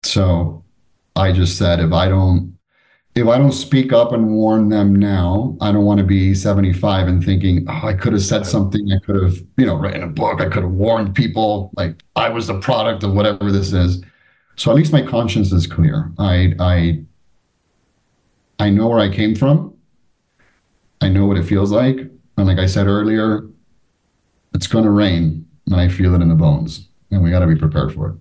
So I just said, if I don't speak up and warn them now, I don't want to be 75 and thinking, oh, I could have said something. I could have, written a book. I could have warned people. Like I was the product of whatever this is. So at least my conscience is clear. I know where I came from. I know what it feels like. And like I said earlier, it's going to rain and I feel it in the bones. And we got to be prepared for it.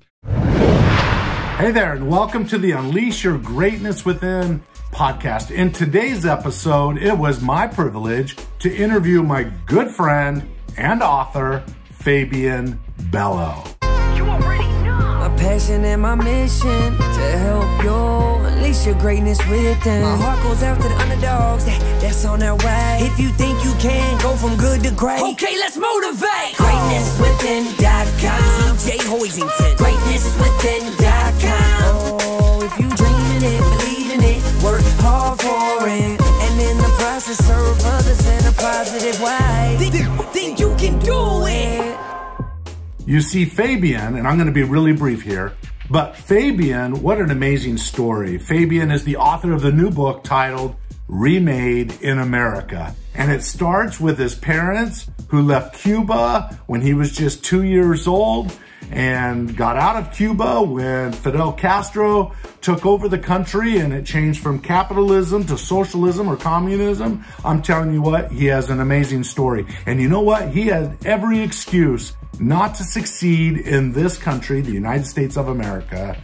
Hey there, and welcome to the Unleash Your Greatness Within podcast. In today's episode, it was my privilege to interview my good friend and author, Fabian Bello. My passion and my mission to help you unleash your greatness within. My heart goes out to the underdogs that's on their way. If you think you can go from good to great, okay, let's motivate. GreatnessWithin.com. TJ Hoisington. GreatnessWithin.com. Oh, if you dreaming it, believe in it, work hard for it, and in the process serve others in a positive way. Think you can do it. You see, Fabian, and I'm going to be really brief here, but Fabian, what an amazing story. Fabian is the author of the new book titled reMade in America. And it starts with his parents who left Cuba when he was just 2 years old and got out of Cuba when Fidel Castro took over the country and it changed from capitalism to socialism or communism. I'm telling you what, he has an amazing story. And you know what? He had every excuse not to succeed in this country, the United States of America,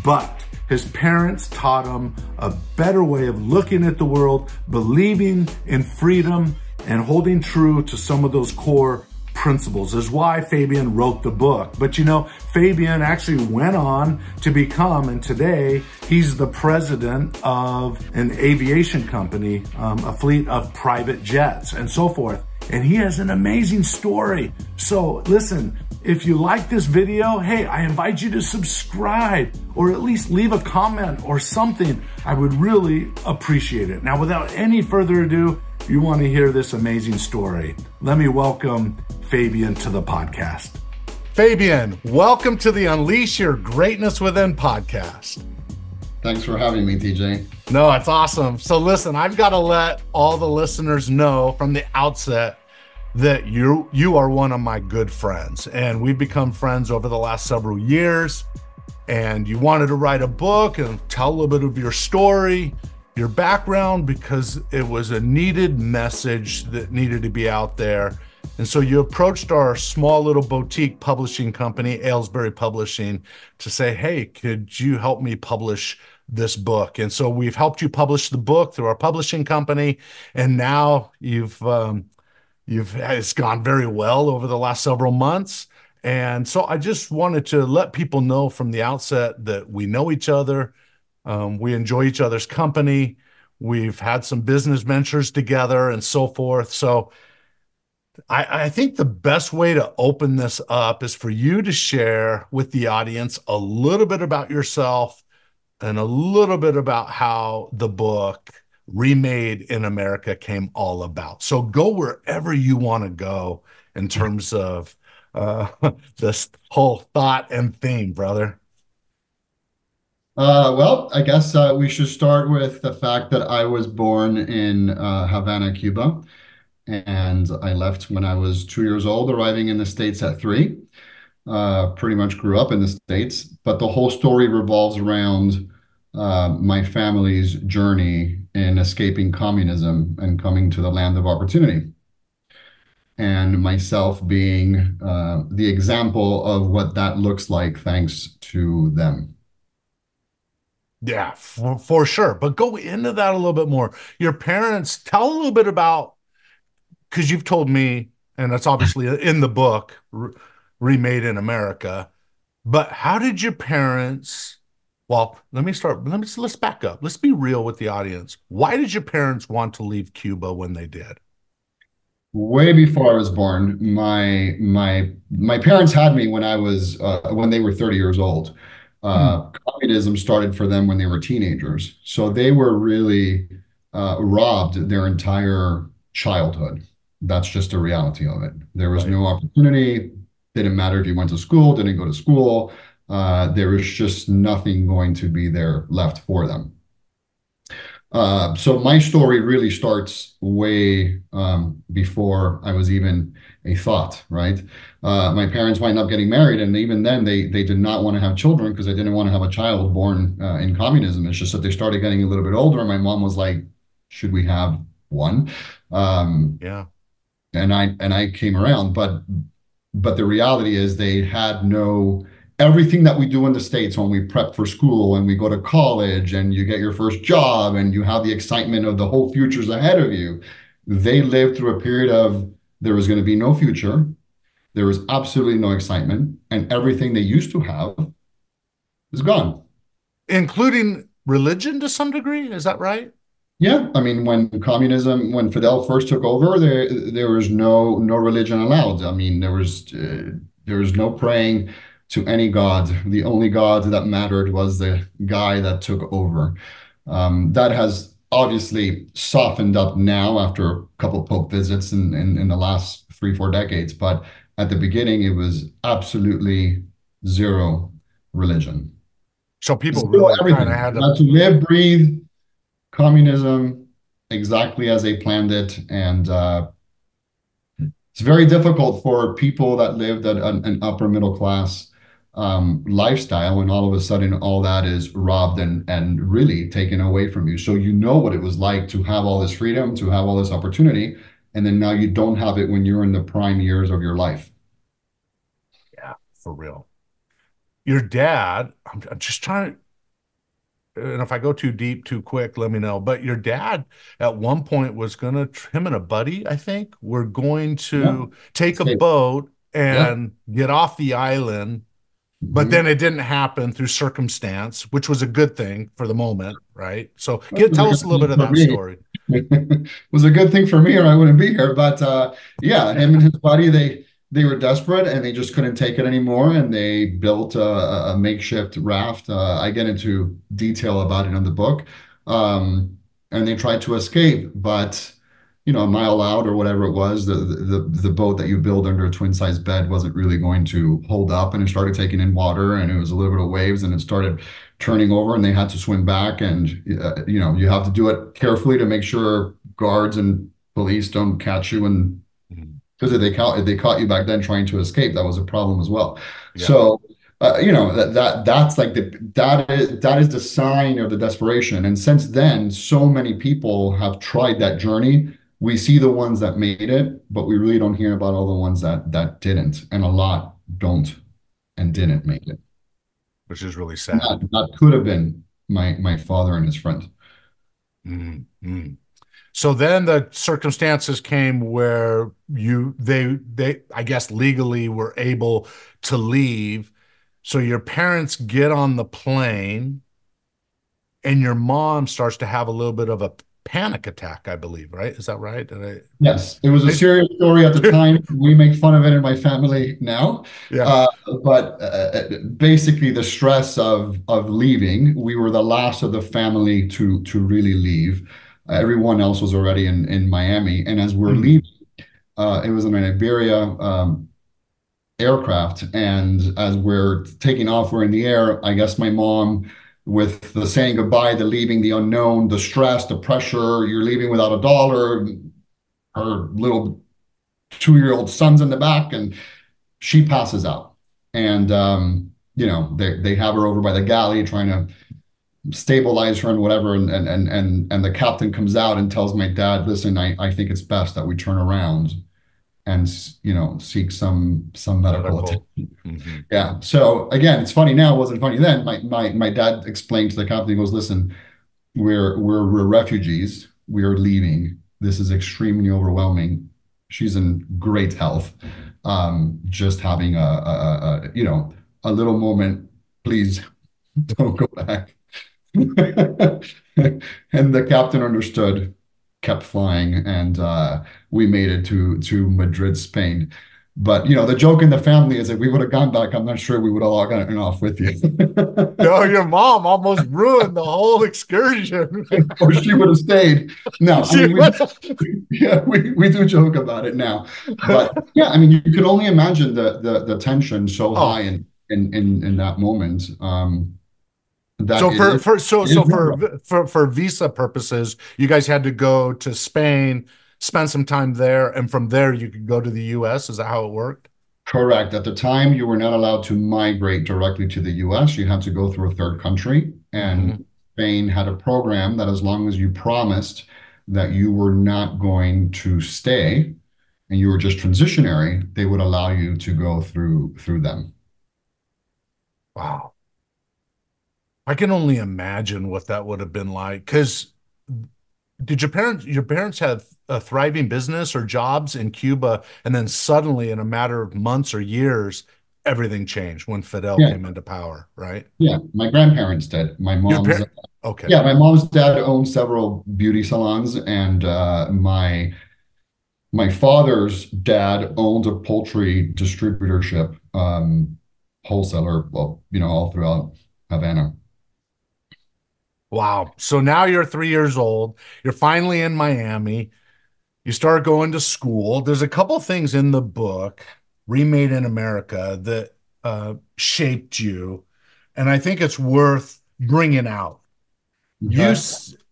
but his parents taught him a better way of looking at the world, believing in freedom, and holding true to some of those core principles is why Fabian wrote the book. But you know, Fabian actually went on to become, and today he's the president of an aviation company, a fleet of private jets and so forth. And he has an amazing story. So listen, if you like this video, hey, I invite you to subscribe or at least leave a comment or something. I would really appreciate it. Now, without any further ado, you want to hear this amazing story. Let me welcome Fabian to the podcast. Fabian, welcome to the Unleash Your Greatness Within podcast. Thanks for having me, TJ. No, it's awesome. So listen, I've got to let all the listeners know from the outset that you are one of my good friends, and we've become friends over the last several years. And you wanted to write a book and tell a little bit of your story, your background, because it was a needed message that needed to be out there. And so you approached our small little boutique publishing company, Aylesbury Publishing, to say, hey, could you help me publish this book? And so we've helped you publish the book through our publishing company. And now it's gone very well over the last several months. And so I just wanted to let people know from the outset that we know each other. We enjoy each other's company. We've had some business ventures together and so forth. So I think the best way to open this up is for you to share with the audience a little bit about yourself and a little bit about how the book reMade in America came all about. So go wherever you want to go in terms of this whole thought and theme, brother. Well, I guess we should start with the fact that I was born in Havana, Cuba, and I left when I was 2 years old, arriving in the States at 3. Pretty much grew up in the States, but the whole story revolves around my family's journey in escaping communism and coming to the land of opportunity, and myself being the example of what that looks like thanks to them. Yeah, for sure. But go into that a little bit more. Your parents, tell a little bit about, because you've told me, and that's obviously in the book, reMade in America, but how did your parents, well, let's back up. Let's be real with the audience. Why did your parents want to leave Cuba when they did? Way before I was born, my parents had me when they were 30 years old. Communism started for them when they were teenagers, so they were really robbed their entire childhood. That's just a reality of it. There was no opportunity. Didn't matter if you went to school, didn't go to school. there is just nothing going to be there left for them. So my story really starts way before I was even a thought, right? My parents wind up getting married, and even then, they did not want to have children because they didn't want to have a child born in communism. It's just that they started getting a little bit older, and my mom was like, "Should we have one?" Um, Yeah. and I came around, but the reality is they had no everything that we do in the States when we prep for school and we go to college and you get your first job and you have the excitement of the whole future's ahead of you. They lived through a period of there was going to be no future, there was absolutely no excitement, and everything they used to have is gone. Including religion to some degree. Is that right? Yeah, I mean, when Fidel first took over, there was no religion allowed. I mean, there was no praying to any god. The only god that mattered was the guy that took over. That has obviously softened up now after a couple of Pope visits in the last 3, 4 decades. But at the beginning, it was absolutely zero religion, So people zero really kind of everything. had You to. had to live, breathe communism exactly as they planned it. And it's very difficult for people that lived at an upper middle class lifestyle when all of a sudden all that is robbed and really taken away from you. So you know what it was like to have all this freedom, to have all this opportunity, and then now you don't have it when you're in the prime years of your life. Yeah, for real. Your dad, I'm just trying to, and if I go too deep too quick, let me know. But your dad at one point was going to, him and a buddy, I think, were going Yeah. to take a Same. boat Yep. and get off the island. But then Mhm. it didn't happen through circumstance, which was a good thing for the moment, right? So It was a tell good us a little bit thing of for that me. story. It was a good thing for me, or I wouldn't be here. But yeah, him and his buddy, they were desperate and they just couldn't take it anymore, and they built a makeshift raft. I get into detail about it in the book, um, and they tried to escape, but a mile out or whatever it was, the boat that you build under a twin size bed wasn't really going to hold up, and it started taking in water, and it was a little bit of waves, and it started turning over, and they had to swim back. And you have to do it carefully to make sure guards and police don't catch you, and Mhm. because if they caught you back then trying to escape, that was a problem as well. Yeah, So that's like that is the sign of the desperation. And since then, so many people have tried that journey. We see the ones that made it, but we really don't hear about all the ones that didn't, and a lot don't and didn't make it. which is really That, sad. that could have been my father and his friend. Mhm. So then the circumstances came where they I guess legally were able to leave. So your parents get on the plane and your mom starts to have a little bit of a panic attack, I believe, right? Is that right? Yes, it was a I, serious story at the time. We make fun of it in my family now. yeah. Uh, but basically, the stress of leaving, we were the last of the family to really leave. Everyone else was already in Miami. And as we're Mm. leaving, it was in an Iberia aircraft. And as we're taking off, we're in the air. I guess my mom, with the saying goodbye, the leaving, the unknown, the stress, the pressure, you're leaving without a dollar, her little 2-year-old son's in the back, and she passes out. And they have her over by the galley trying to stabilize her and whatever. And the captain comes out and tells my dad, "Listen, I think it's best that we turn around and seek some medical Medical. attention." Hmm. Yeah. So again, it's funny now. It wasn't funny then. My dad explained to the captain. He goes, "Listen, we're refugees. We are leaving. This is extremely overwhelming. She's in great health. Just having a little moment. Please don't go back." And the captain understood, kept flying, and we made it to Madrid, Spain. But the joke in the family is if we would have gone back, I'm not sure we would have all gotten off with you. No, your mom almost ruined the whole excursion. Or she would have stayed. No, I She mean was, we do joke about it now, but yeah, I mean you can only imagine the tension so high oh, in in that moment. That So it is for visa purposes, you guys had to go to Spain, spend some time there, and from there you could go to the US. Is that how it worked? correct. At the time, you were not allowed to migrate directly to the US. You had to go through a third country. And Hmm. Spain had a program that as long as you promised that you were not going to stay and you were just transitionary, they would allow you to go through them. Wow. I can only imagine what that would have been like. Because did your parents have a thriving business or jobs in Cuba, and then suddenly, in a matter of months or years, everything changed when Fidel Yeah, came into power, right? yeah. My grandparents did. Your parent, okay. Yeah, my mom's dad owned several beauty salons, and my father's dad owned a poultry distributorship, wholesaler, well, all throughout Havana. Wow. So now you're 3 years old. You're finally in Miami. You start going to school. There's a couple things in the book, reMade in America, that shaped you. And I think it's worth bringing out. You Okay.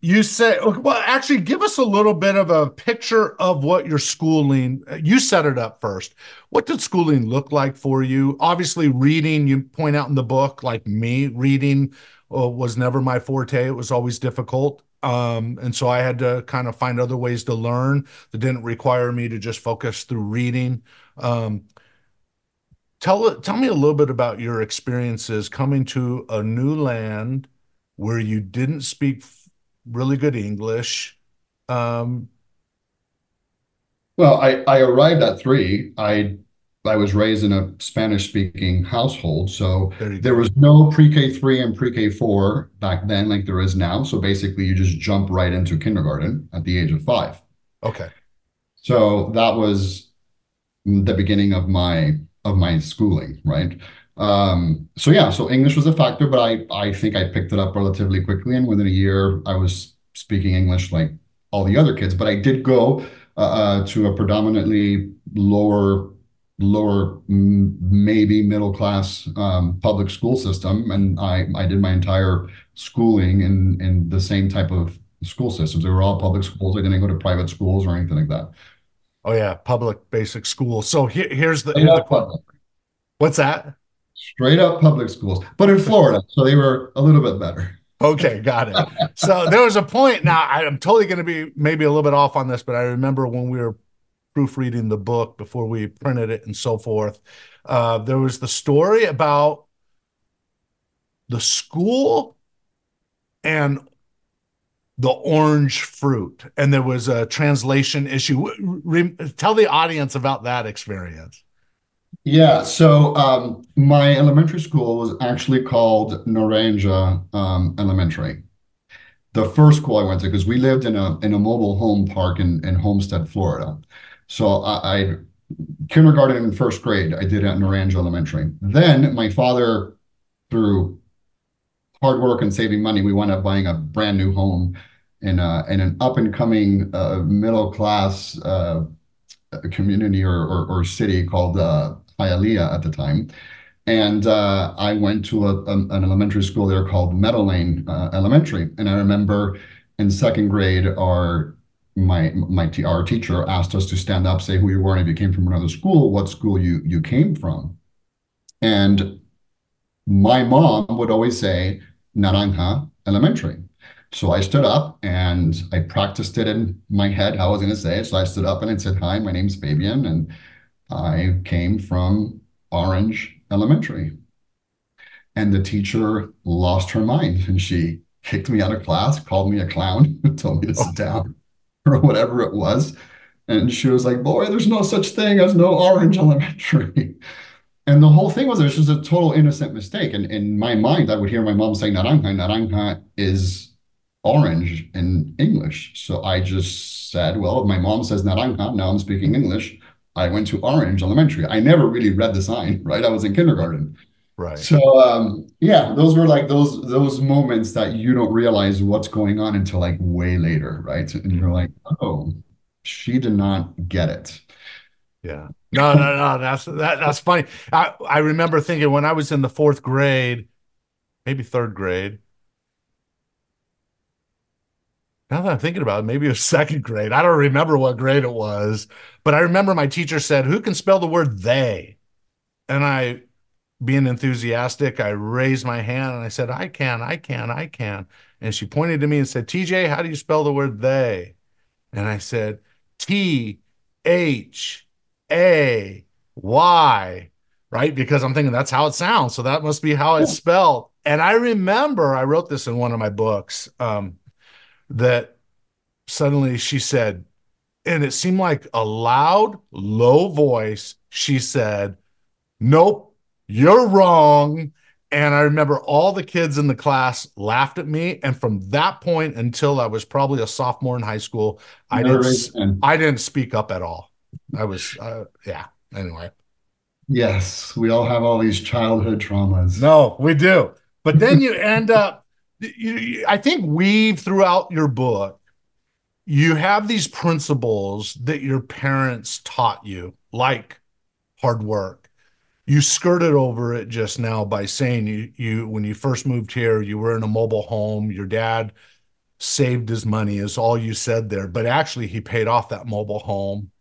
you say, well, actually, give us a little bit of a picture of what your schooling. You set it up first. What did schooling look like for you? Obviously, reading. You point out in the book, like me, reading was never my forte. It was always difficult, and so I had to kind of find other ways to learn that didn't require me to just focus through reading. Um, tell me a little bit about your experiences coming to a new land where you didn't speak really good English. Um, Well, I arrived at three. I was raised in a Spanish speaking household, so there you there go. was no pre-K three and pre-K four back then like there is now. So basically, you just jump right into kindergarten at the age of 5. Okay. So that was the beginning of my schooling, right? So yeah, so English was a factor, but I think I picked it up relatively quickly, and within a year, I was speaking English like all the other kids. But I did go to a predominantly maybe middle class public school system, and I did my entire schooling in the same type of school systems. They were all public schools. I didn't go to private schools or anything like that. Oh yeah, public basic school. So here's the Straight here's the up question. public. What's that? Straight up public schools, but in Florida, so they were a little bit better. Okay, got it. So there was a point. Now I'm totally going to be maybe a little bit off on this, but I remember when we were proofreading the book before we printed it and so forth. There was the story about the school and the orange fruit, and there was a translation issue. Tell the audience about that experience. Yeah, so my elementary school was actually called Naranja Elementary. The first school I went to, because we lived in a mobile home park in Homestead, Florida. So I kindergarten and first grade, I did at Naranja Elementary. Then my father, through hard work and saving money, we wound up buying a brand new home in an up and coming middle class community or city called Hialeah at the time. And I went to an elementary school there called Meadow Lane Elementary. And I remember in second grade, our teacher asked us to stand up, say who you were, and if you came from another school, what school you came from. And my mom would always say Naranja Elementary. So I stood up and I practiced it in my head how I was going to say it. So I stood up and I said, "Hi, my name's Fabian, and I came from Orange Elementary." And the teacher lost her mind and she kicked me out of class, called me a clown, told me to sit down or whatever it was. And she was like, "Boy, there's no such thing as no Orange Elementary." And the whole thing was it was just a total innocent mistake. And in my mind, I would hear my mom saying naranja. Naranja is orange in English. So I just said, well, if my mom says naranja, now I'm speaking English. I went to Orange Elementary. I never really read the sign, right? I was in kindergarten. Right. So yeah, those were like those moments that you don't realize what's going on until like way later, right? And you're like, Mhm. oh, she did not get it. Yeah. No, no, no. That's funny. I remember thinking when I was in the fourth grade, maybe third grade. Now that I'm thinking about it, maybe it was second grade. I don't remember what grade it was, but I remember my teacher said, "Who can spell the word they?" And I, being enthusiastic, I raised my hand and I said, "I can, I can, I can." And she pointed to me and said, "TJ, how do you spell the word they?" And I said, T-H-A-Y, right? Because I'm thinking that's how it sounds. So that must be how it's spelled. And I remember I wrote this in one of my books, that suddenly she said, and it seemed like a loud, low voice, she said, "Nope, you're wrong." And I remember all the kids in the class laughed at me. And from that point until I was probably a sophomore in high school, I Never didn't raised a hand. I didn't speak up at all. I was yeah. Anyway, Yes, we all have all these childhood traumas. no, we do. But then you end up. I think weave throughout your book. You have these principles that your parents taught you, like hard work. You skirted over it just now by saying you when you first moved here, you were in a mobile home. Your dad saved his money, is all you said there, but actually he paid off that mobile home,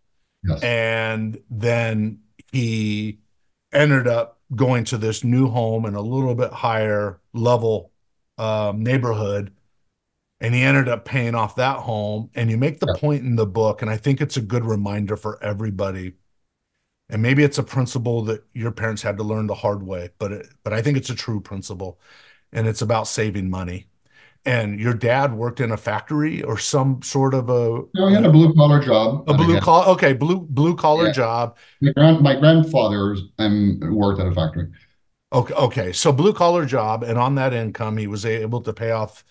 Yes. and then he ended up going to this new home in a little bit higher level neighborhood, and he ended up paying off that home. And you make the Yeah. point in the book, and I think it's a good reminder for everybody, and maybe it's a principle that your parents had to learn the hard way, but I think it's a true principle, and it's about saving money. And your dad worked in a factory or some sort of No, he had a blue collar job a at a blue gas. collar, okay, blue collar Yeah. job. My grandfather worked at a factory. Okay, okay, so blue collar job, and on that income, he was able to pay off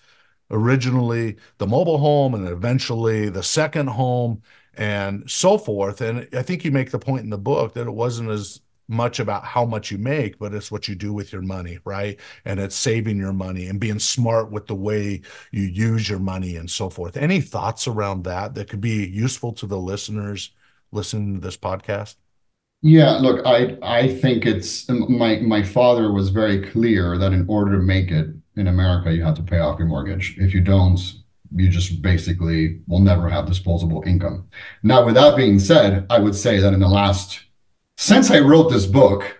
originally the mobile home and eventually the second home and so forth. And I think you make the point in the book that it wasn't as much about how much you make, but it's what you do with your money, right? And it's saving your money and being smart with the way you use your money and so forth. Any thoughts around that that could be useful to the listeners listening to this podcast? Yeah, look, I think it's my father was very clear that in order to make it in America, you have to pay off your mortgage. If you don't, you just basically will never have disposable income. Now, with that being said, I would say that since I wrote this book,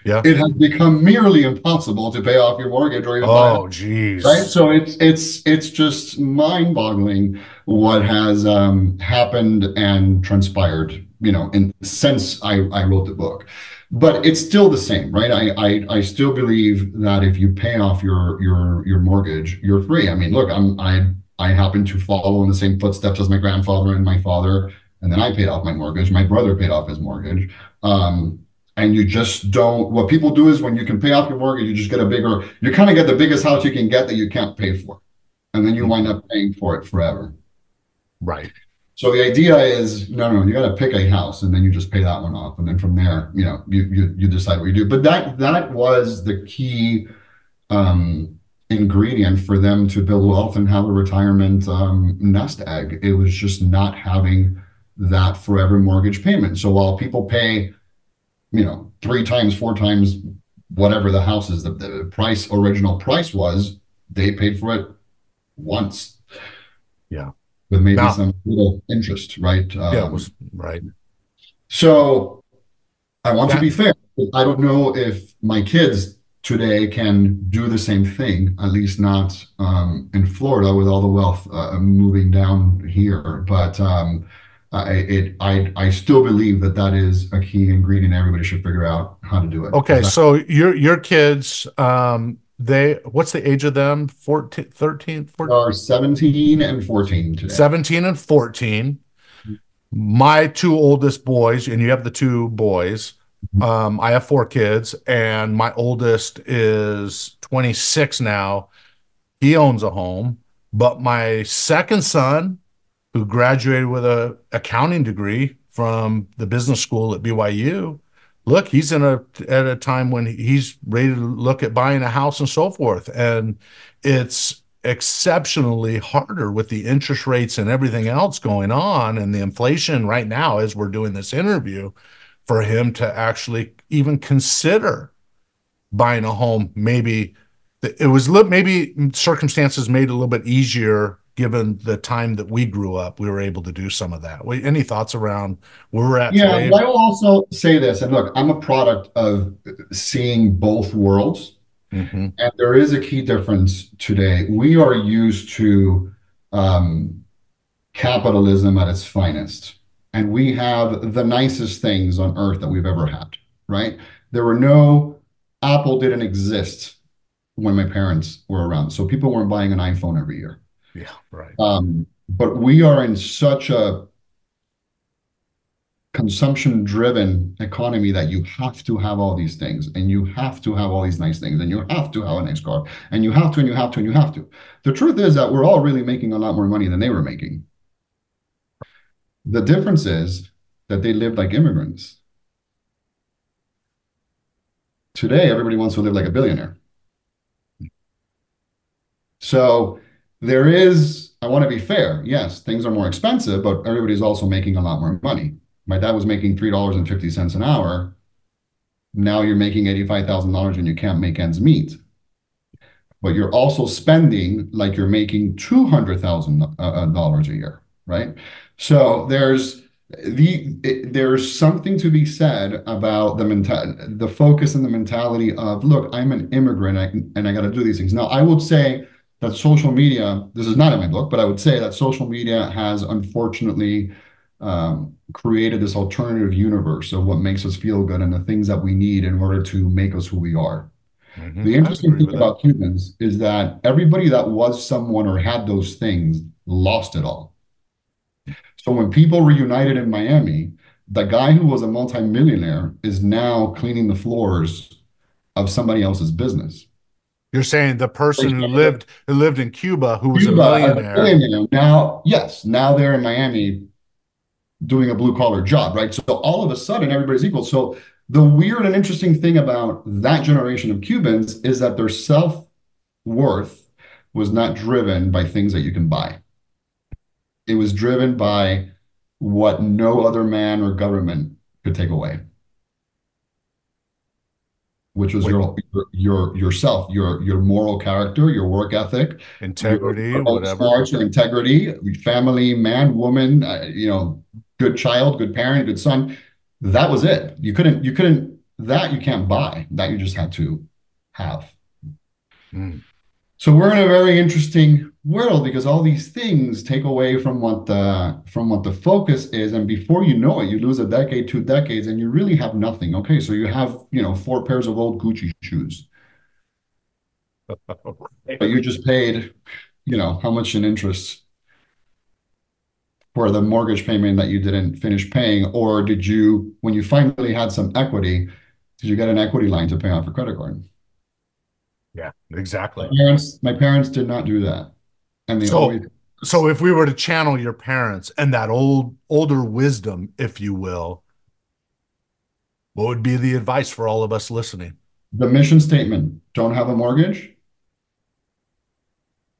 Yeah. it has become nearly impossible to pay off your mortgage or even buy a house, Oh, right? geez. So it's just mind-boggling what has happened and transpired, in since I wrote the book. But it's still the same, right? I still believe that if you pay off your mortgage, you're free. I mean, look, I happen to follow in the same footsteps as my grandfather and my father, and then I paid off my mortgage. My brother paid off his mortgage. And you just don't, what people do is when you can pay off your mortgage, you just get you kind of get the biggest house you can get that you can't pay for. And then you wind up paying for it forever. Right. So the idea is, no, you got to pick a house and then you just pay that one off. And then from there, you decide what you do. But that was the key ingredient for them to build wealth and have a retirement nest egg. It was just not having that forever mortgage payment. So while people pay, three times, four times, whatever the house is, the original price was, they paid for it once Yeah. with maybe Now, some little interest, right? yeah, it was right. So I want to be That fair. I don't know if my kids today can do the same thing, at least not in Florida with all the wealth moving down here. But I still believe that is a key ingredient. Everybody should figure out how to do it. Okay, so your kids, they what's the age of them? 14, 13, 14, Are 17 and 14 today. 17 and 14. My two oldest boys, and you have the two boys. I have four kids, and my oldest is 26 now. He owns a home, but my second son, who graduated with a accounting degree from the business school at BYU, look, he's at a time when he's ready to look at buying a house and so forth. And it's exceptionally harder with the interest rates and everything else going on and the inflation right now as we're doing this interview for him to actually even consider buying a home. Maybe it was maybe circumstances made it a little bit easier given the time that we grew up. We were able to do some of that. Any thoughts around where we're at Yeah, today? but I will also say this, and look, I'm a product of seeing both worlds, Mm-hmm. and there is a key difference today. We are used to um, capitalism at its finest, and we have the nicest things on earth that we've ever had, right? There were no, Apple didn't exist when my parents were around, so people weren't buying an iPhone every year. Yeah, right. But we are in such a consumption driven economy that you have to have all these things and you have to have all these nice things and you have to have a nice car and you have to and you have to and you have to. The truth is that we're all really making a lot more money than they were making. The difference is that they lived like immigrants. Today, everybody wants to live like a billionaire. So there is, I want to be fair. Yes, things are more expensive, but everybody's also making a lot more money. My dad was making $3.50 an hour. Now you're making $85,000 and you can't make ends meet. But you're also spending like you're making $200,000 a year, right? So there's something to be said about the focus and the mentality of, look, I'm an immigrant and I got to do these things. Now, I would say that social media, this is not in my book, but I would say that social media has unfortunately created this alternative universe of what makes us feel good and the things that we need in order to make us who we are. Mm-hmm. The I'd interesting agree thing with that. about Cubans is that everybody that was someone or had those things lost it all. So when people reunited in Miami, the guy who was a multimillionaire is now cleaning the floors of somebody else's business. You're saying the person who lived in Cuba who was a Cuba as a millionaire. billionaire. Now, yes, now they're in Miami doing a blue collar job, right? So all of a sudden, everybody's equal. So the weird and interesting thing about that generation of Cubans is that their self worth was not driven by things that you can buy. It was driven by what no other man or government could take away, which was Wait, yourself, your moral character, your work ethic, integrity, your own whatever. smarts, your integrity, family, man, woman, good child, good parent, good son. That was it. You couldn't that you can't buy. That you just had to have. Mm. So we're in a very interesting world because all these things take away from what the focus is, and before you know it, you lose a decade, 2 decades, and you really have nothing. Okay, so you have 4 pairs of old Gucci shoes, but you just paid how much in interest for the mortgage payment that you didn't finish paying, or did you, when you finally had some equity, did you get an equity line to pay off your credit card? Yeah, My exactly. parents, my parents did not do that, and they always. So, so if we were to channel your parents and that older wisdom, if you will, what would be the advice for all of us listening? The mission statement, don't have a mortgage.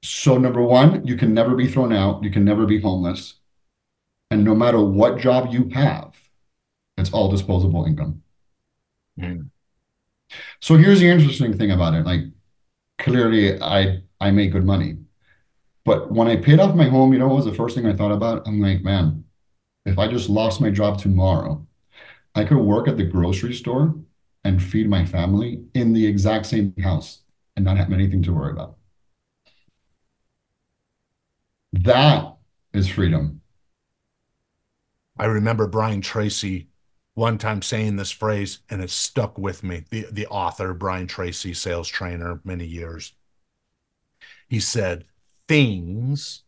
So number one, you can never be thrown out. You can never be homeless. And no matter what job you have, it's all disposable income. Mm. So here's the interesting thing about it. Like clearly I make good money. But when I paid off my home, what was the first thing I thought about? I'm like, man, if I just lost my job tomorrow, I could work at the grocery store and feed my family in the exact same house and not have anything to worry about. That is freedom. I remember Brian Tracy one time saying this phrase, and it stuck with me. The author, Brian Tracy, sales trainer, many years. He said, things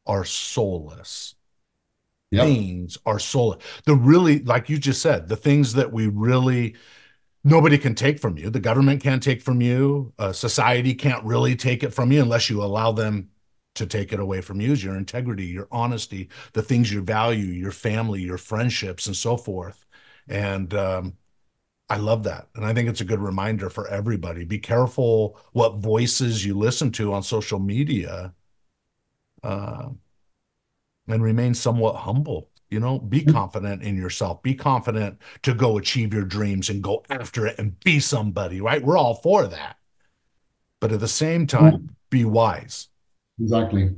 are soulless. Yep. Things are soulless. The really, like you just said, the things that we really, nobody can take from you. The government can't take from you. Society can't really take it from you unless you allow them to take it away from you, is your integrity, your honesty, the things you value, your family, your friendships, and so forth. And I love that. And I think it's a good reminder for everybody. Be careful what voices you listen to on social media, uh, and remain somewhat humble. You know, be confident in yourself. Be confident to go achieve your dreams and go after it and be somebody, right? We're all for that. But at the same Yeah, time, be wise. exactly.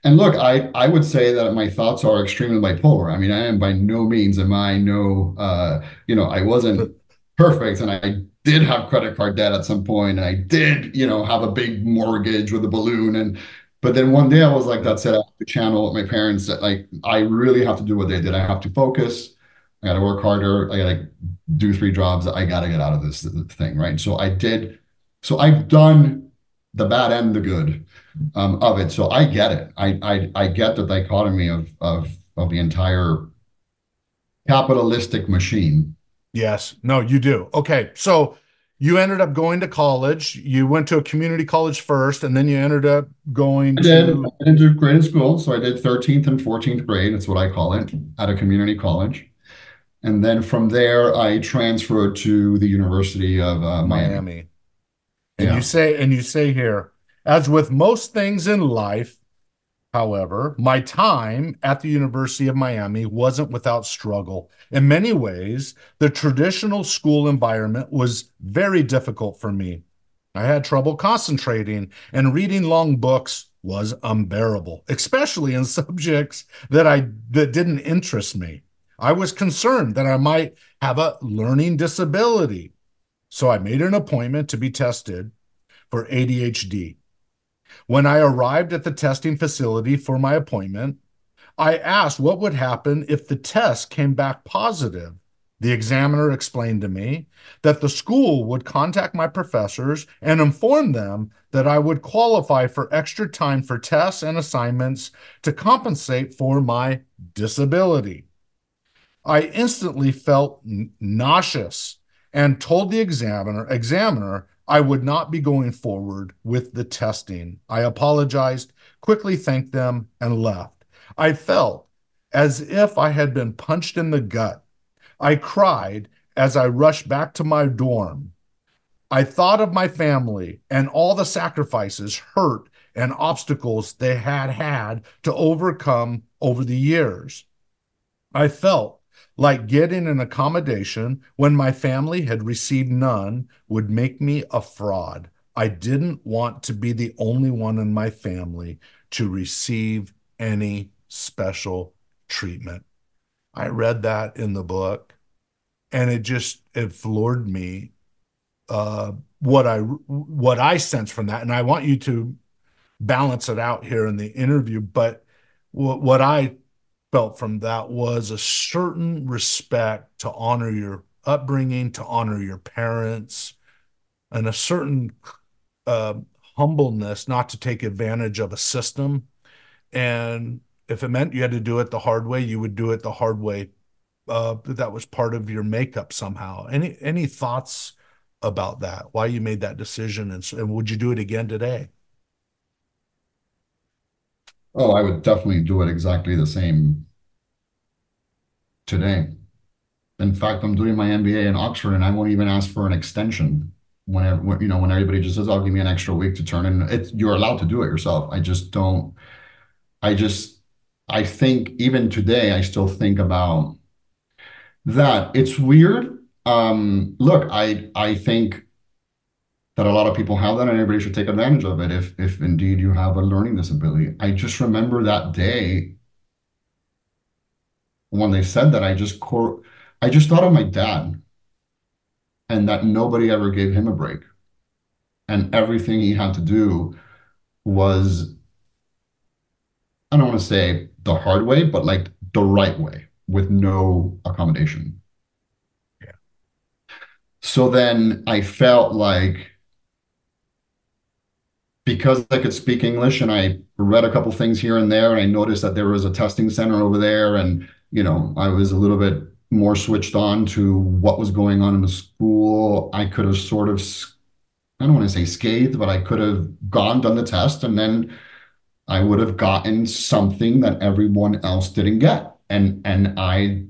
And look, I would say that my thoughts are extremely bipolar. I mean, I am by no means am I no I wasn't perfect and I did have credit card debt at some point and I did, have a big mortgage with a balloon and but then one day I was like, that's it, I have to channel with my parents that like I really have to do what they did. I have to focus, I gotta work harder, I gotta do three jobs, I gotta get out of this thing, right? So I did, so I've done the bad and the good of it. So I get it. I get the dichotomy of the entire capitalistic machine. Yes. No, you do. Okay. So you ended up going to college. You went to a community college first, and then you ended up going I did. to I didn't do great in school, so I did 13th and 14th grade. That's what I call it at a community college. And then from there, I transferred to the University of Miami. Miami. Yeah, And you say here, as with most things in life, however, my time at the University of Miami wasn't without struggle. In many ways, the traditional school environment was very difficult for me. I had trouble concentrating, and reading long books was unbearable, especially in subjects that didn't interest me. I was concerned that I might have a learning disability, so I made an appointment to be tested for ADHD. When I arrived at the testing facility for my appointment, I asked what would happen if the test came back positive. The examiner explained to me that the school would contact my professors and inform them that I would qualify for extra time for tests and assignments to compensate for my disability. I instantly felt nauseous and told the examiner I would not be going forward with the testing. I apologized, quickly thanked them, and left. I felt as if I had been punched in the gut. I cried as I rushed back to my dorm. I thought of my family and all the sacrifices, hurt, and obstacles they had had to overcome over the years. I felt like getting an accommodation when my family had received none would make me a fraud. I didn't want to be the only one in my family to receive any special treatment. I read that in the book and it floored me, uh, what I sense from that. And I want you to balance it out here in the interview, but what I felt from that was a certain respect to honor your upbringing, to honor your parents, and a certain uh, humbleness not to take advantage of a system. And if it meant you had to do it the hard way, you would do it the hard way. That was part of your makeup somehow. Any thoughts about that? Why you made that decision, and would you do it again today? Oh, I would definitely do it exactly the same today. In fact, I'm doing my MBA in Oxford, and I won't even ask for an extension. When everybody just says, "I'll give me an extra week to turn in," you're allowed to do it yourself. I just don't. I just, I think even today, I still think about that. It's weird. Look, I think that a lot of people have that, and everybody should take advantage of it if indeed you have a learning disability. I just remember that day when they said that. I just thought of my dad and that nobody ever gave him a break, and everything he had to do was, I don't want to say the hard way, but like the right way with no accommodation. Yeah. So then I felt like because I could speak English and I read a couple things here and there, and I noticed that there was a testing center over there, and I was a little bit more switched on to what was going on in the school. I could have sort of, I don't want to say scathed, but I could have done the test, and then I would have gotten something that everyone else didn't get. And I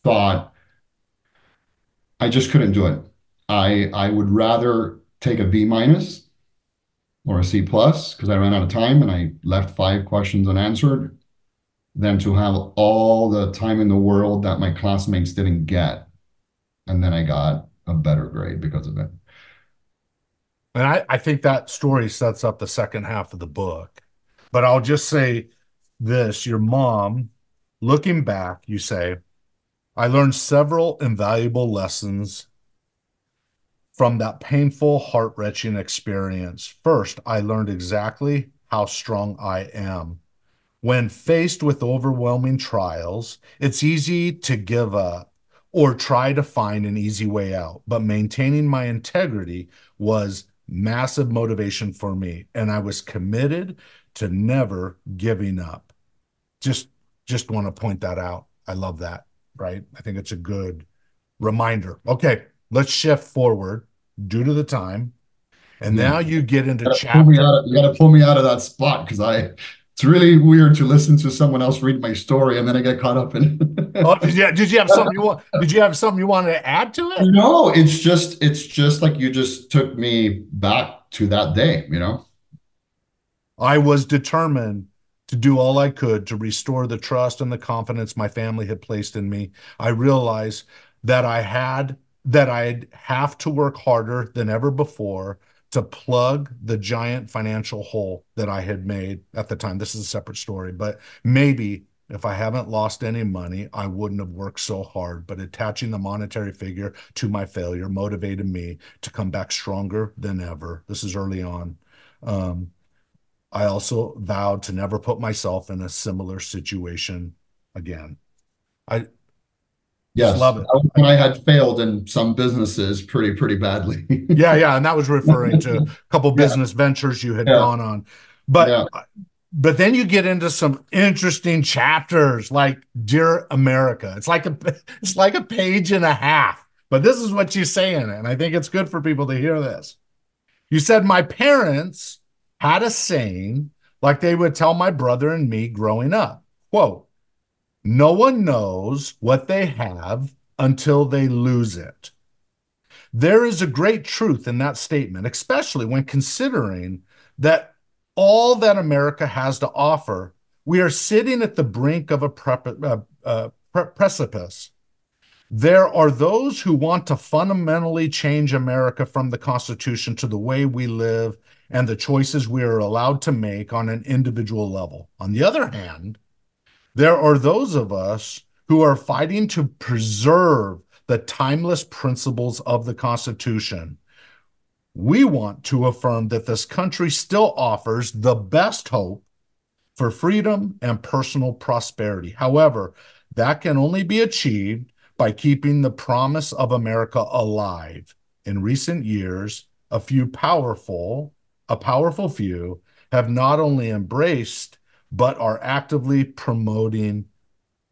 thought, I just couldn't do it. I would rather take a B minus or a C plus because I ran out of time and I left 5 questions unanswered than to have all the time in the world that my classmates didn't get. And then I got a better grade because of it. And I think that story sets up the second half of the book. But I'll just say this, your mom, looking back, you say, I learned several invaluable lessons from that painful, heart-wrenching experience. First, I learned exactly how strong I am. When faced with overwhelming trials, it's easy to give up or try to find an easy way out. But maintaining my integrity was massive motivation for me, and I was committed to never giving up. Just just want to point that out. I love that, right? I think it's a good reminder. Okay, let's shift forward due to the time. And Yeah. now you get into You chapter. gotta pull me out of that spot because it's really weird to listen to someone else read my story and then I get caught up in. Oh, did you have something you want? Did you have something you wanted to add to it? No, it's just like you just took me back to that day, you know? I was determined to do all I could to restore the trust and the confidence my family had placed in me. I realized that I'd have to work harder than ever before to plug the giant financial hole that I had made at the time. This is a separate story, but maybe if I haven't lost any money, I wouldn't have worked so hard. But attaching the monetary figure to my failure motivated me to come back stronger than ever. This is early on. Um, I also vowed to never put myself in a similar situation again. I just Yes. love it. That was when I had failed in some businesses pretty badly. Yeah, yeah, and that was referring to a couple Yeah, business ventures you had yeah, gone on. But yeah. but then you get into some interesting chapters like Dear America. It's like a page and a half. But this is what you say in it, and I think it's good for people to hear this. You said my parents had a saying like they would tell my brother and me growing up. Quote, no one knows what they have until they lose it. There is a great truth in that statement, especially when considering that all that America has to offer, we are sitting at the brink of a precipice. There are those who want to fundamentally change America from the Constitution to the way we live and the choices we are allowed to make on an individual level. On the other hand, there are those of us who are fighting to preserve the timeless principles of the Constitution. We want to affirm that this country still offers the best hope for freedom and personal prosperity. However, that can only be achieved by keeping the promise of America alive. In recent years, a powerful few have not only embraced, but are actively promoting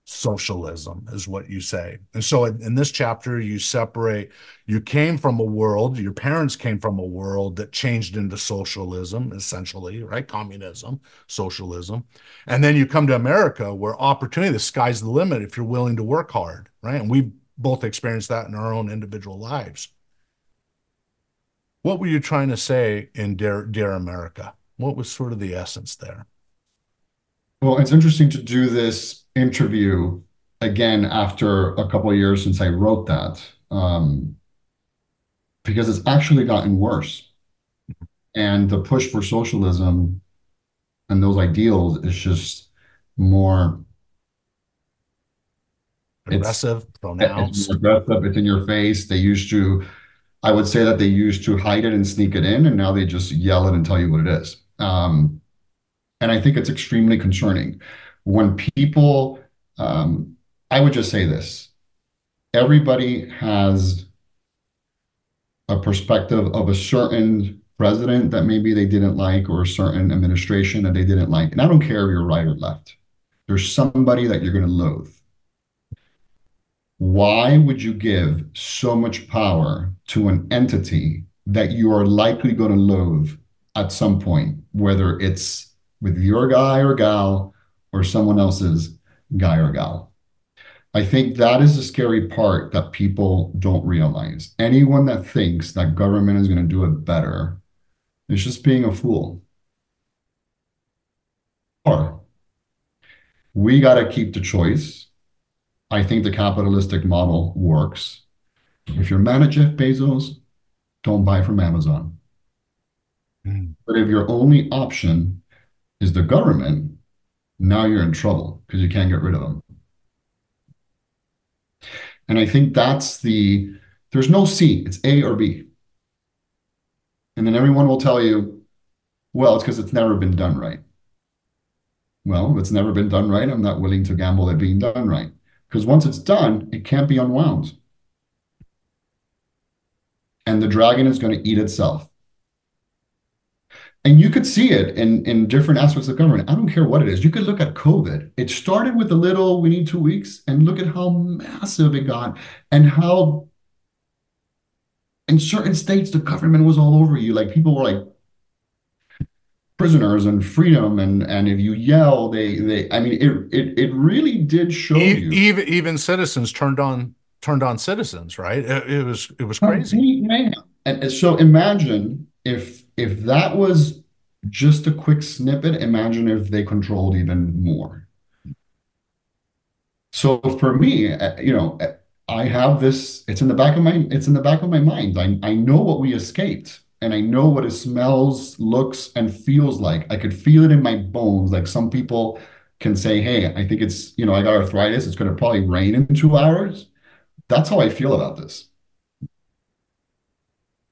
socialism, is what you say. And so in this chapter, you separate, you came from a world, your parents came from a world that changed into socialism, essentially, right? Communism, socialism. And then you come to America where opportunity, the sky's the limit if you're willing to work hard, right? And we've both experienced that in our own individual lives. What were you trying to say in Dear America? What was sort of the essence there? Well, it's interesting to do this interview again after a couple of years since I wrote that, because it's actually gotten worse. And the push for socialism and those ideals is just more, it's Aggressive, it's more pronounced. aggressive, it's in your face. I would say that they used to hide it and sneak it in, and now they just yell it and tell you what it is. And I think it's extremely concerning when people, um, I would just say this, everybody has a perspective of a certain president that maybe they didn't like or a certain administration that they didn't like. And I don't care if you're right or left. There's somebody that you're going to loathe. Why would you give so much power to an entity that you are likely going to loathe at some point, whether it's with your guy or gal or someone else's guy or gal? I think that is the scary part that people don't realize. Anyone that thinks that government is going to do it better is just being a fool. Or we got to keep the choice. I think the capitalistic model works. If you're mad at Jeff Bezos, don't buy from Amazon. Mm. But if your only option is the government, now you're in trouble because you can't get rid of them. And I think there's no C, it's A or B. And then everyone will tell you, well, it's because it's never been done right. Well, if it's never been done right, I'm not willing to gamble at being done right. Because once it's done, it can't be unwound. And the dragon is going to eat itself. And you could see it in different aspects of government. I don't care what it is. You could look at COVID. It started with a little, we need 2 weeks, and look at how massive it got and how in certain states the government was all over you. Like people were like prisoners and freedom, and if you yell, they I mean it really did show you Even citizens turned on citizens, right? It was crazy. complete mayhem. And so imagine if that was just a quick snippet, imagine if they controlled even more. So for me, I have this, it's in the back of my mind. I know what we escaped and I know what it smells, looks, and feels like. I could feel it in my bones. Like some people can say, hey, I think I got arthritis. It's going to probably rain in 2 hours. That's how I feel about this.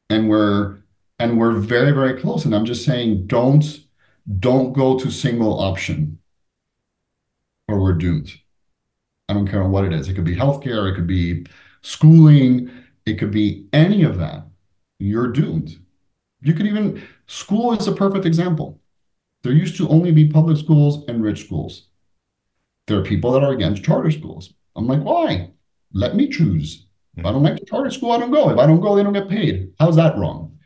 And we're very, very close. And I'm just saying, don't go to single option or we're doomed. I don't care what it is. It could be healthcare, it could be schooling, it could be any of that. You're doomed. School is a perfect example. There used to only be public schools and rich schools. There are people that are against charter schools. I'm like, why? Let me choose. If I don't like the charter school, I don't go. If I don't go, they don't get paid. How's that wrong?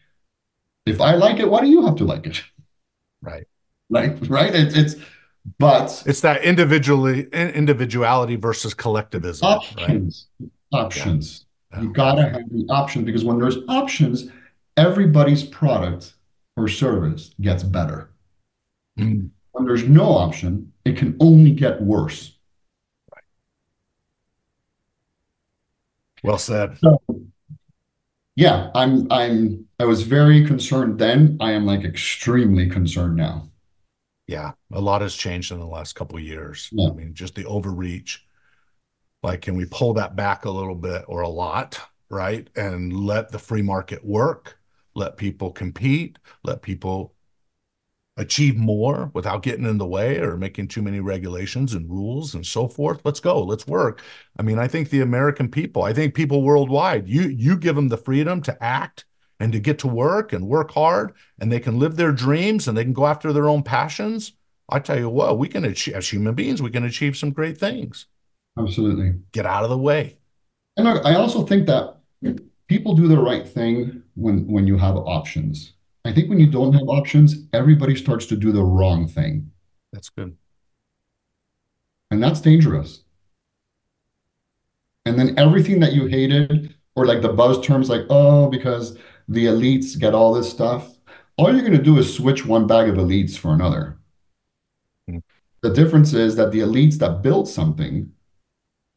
If I like it, why do you have to like it? Right. Like, right? But It's that individuality versus collectivism, right? options, Yeah. options. Yeah, You gotta definitely. have the option because when there's options, everybody's product or service gets better. Mm. When there's no option, it can only get worse. Well said. So, yeah, I was very concerned then. I am like extremely concerned now. Yeah, a lot has changed in the last couple of years. I Yeah, mean, just the overreach. Like, can we pull that back a little bit or a lot, right? And let the free market work, let people compete, let people achieve more without getting in the way or making too many regulations and rules and so forth. Let's go. Let's work. I mean, I think the American people, I think people worldwide, you give them the freedom to act and to get to work and work hard, and they can live their dreams and they can go after their own passions. I tell you what, we can achieve, as human beings, we can achieve some great things. absolutely. Get out of the way. And look, I also think that people do the right thing when you have options. I think when you don't have options, everybody starts to do the wrong thing. That's good. And that's dangerous. And then everything that you hated, or like the buzz terms like, oh, because the elites get all this stuff, all you're going to do is switch one bag of elites for another. Mm. The difference is that the elites that build something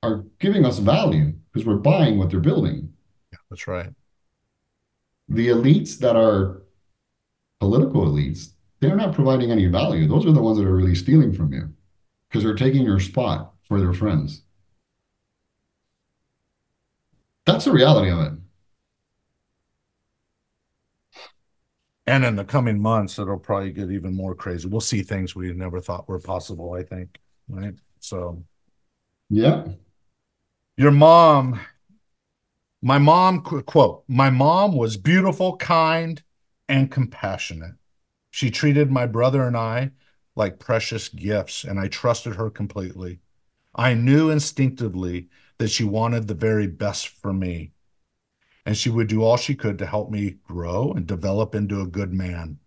are giving us value because we're buying what they're building. That's right. The elites that are political elites, they're not providing any value. Those are the ones that are really stealing from you because they're taking your spot for their friends. That's the reality of it. And in the coming months, it'll probably get even more crazy. We'll see things we never thought were possible, I think. Right. So Yeah, your mom, my mom, quote, my mom was beautiful, kind, and compassionate. She treated my brother and I like precious gifts, and I trusted her completely. I knew instinctively that she wanted the very best for me, and she would do all she could to help me grow and develop into a good man.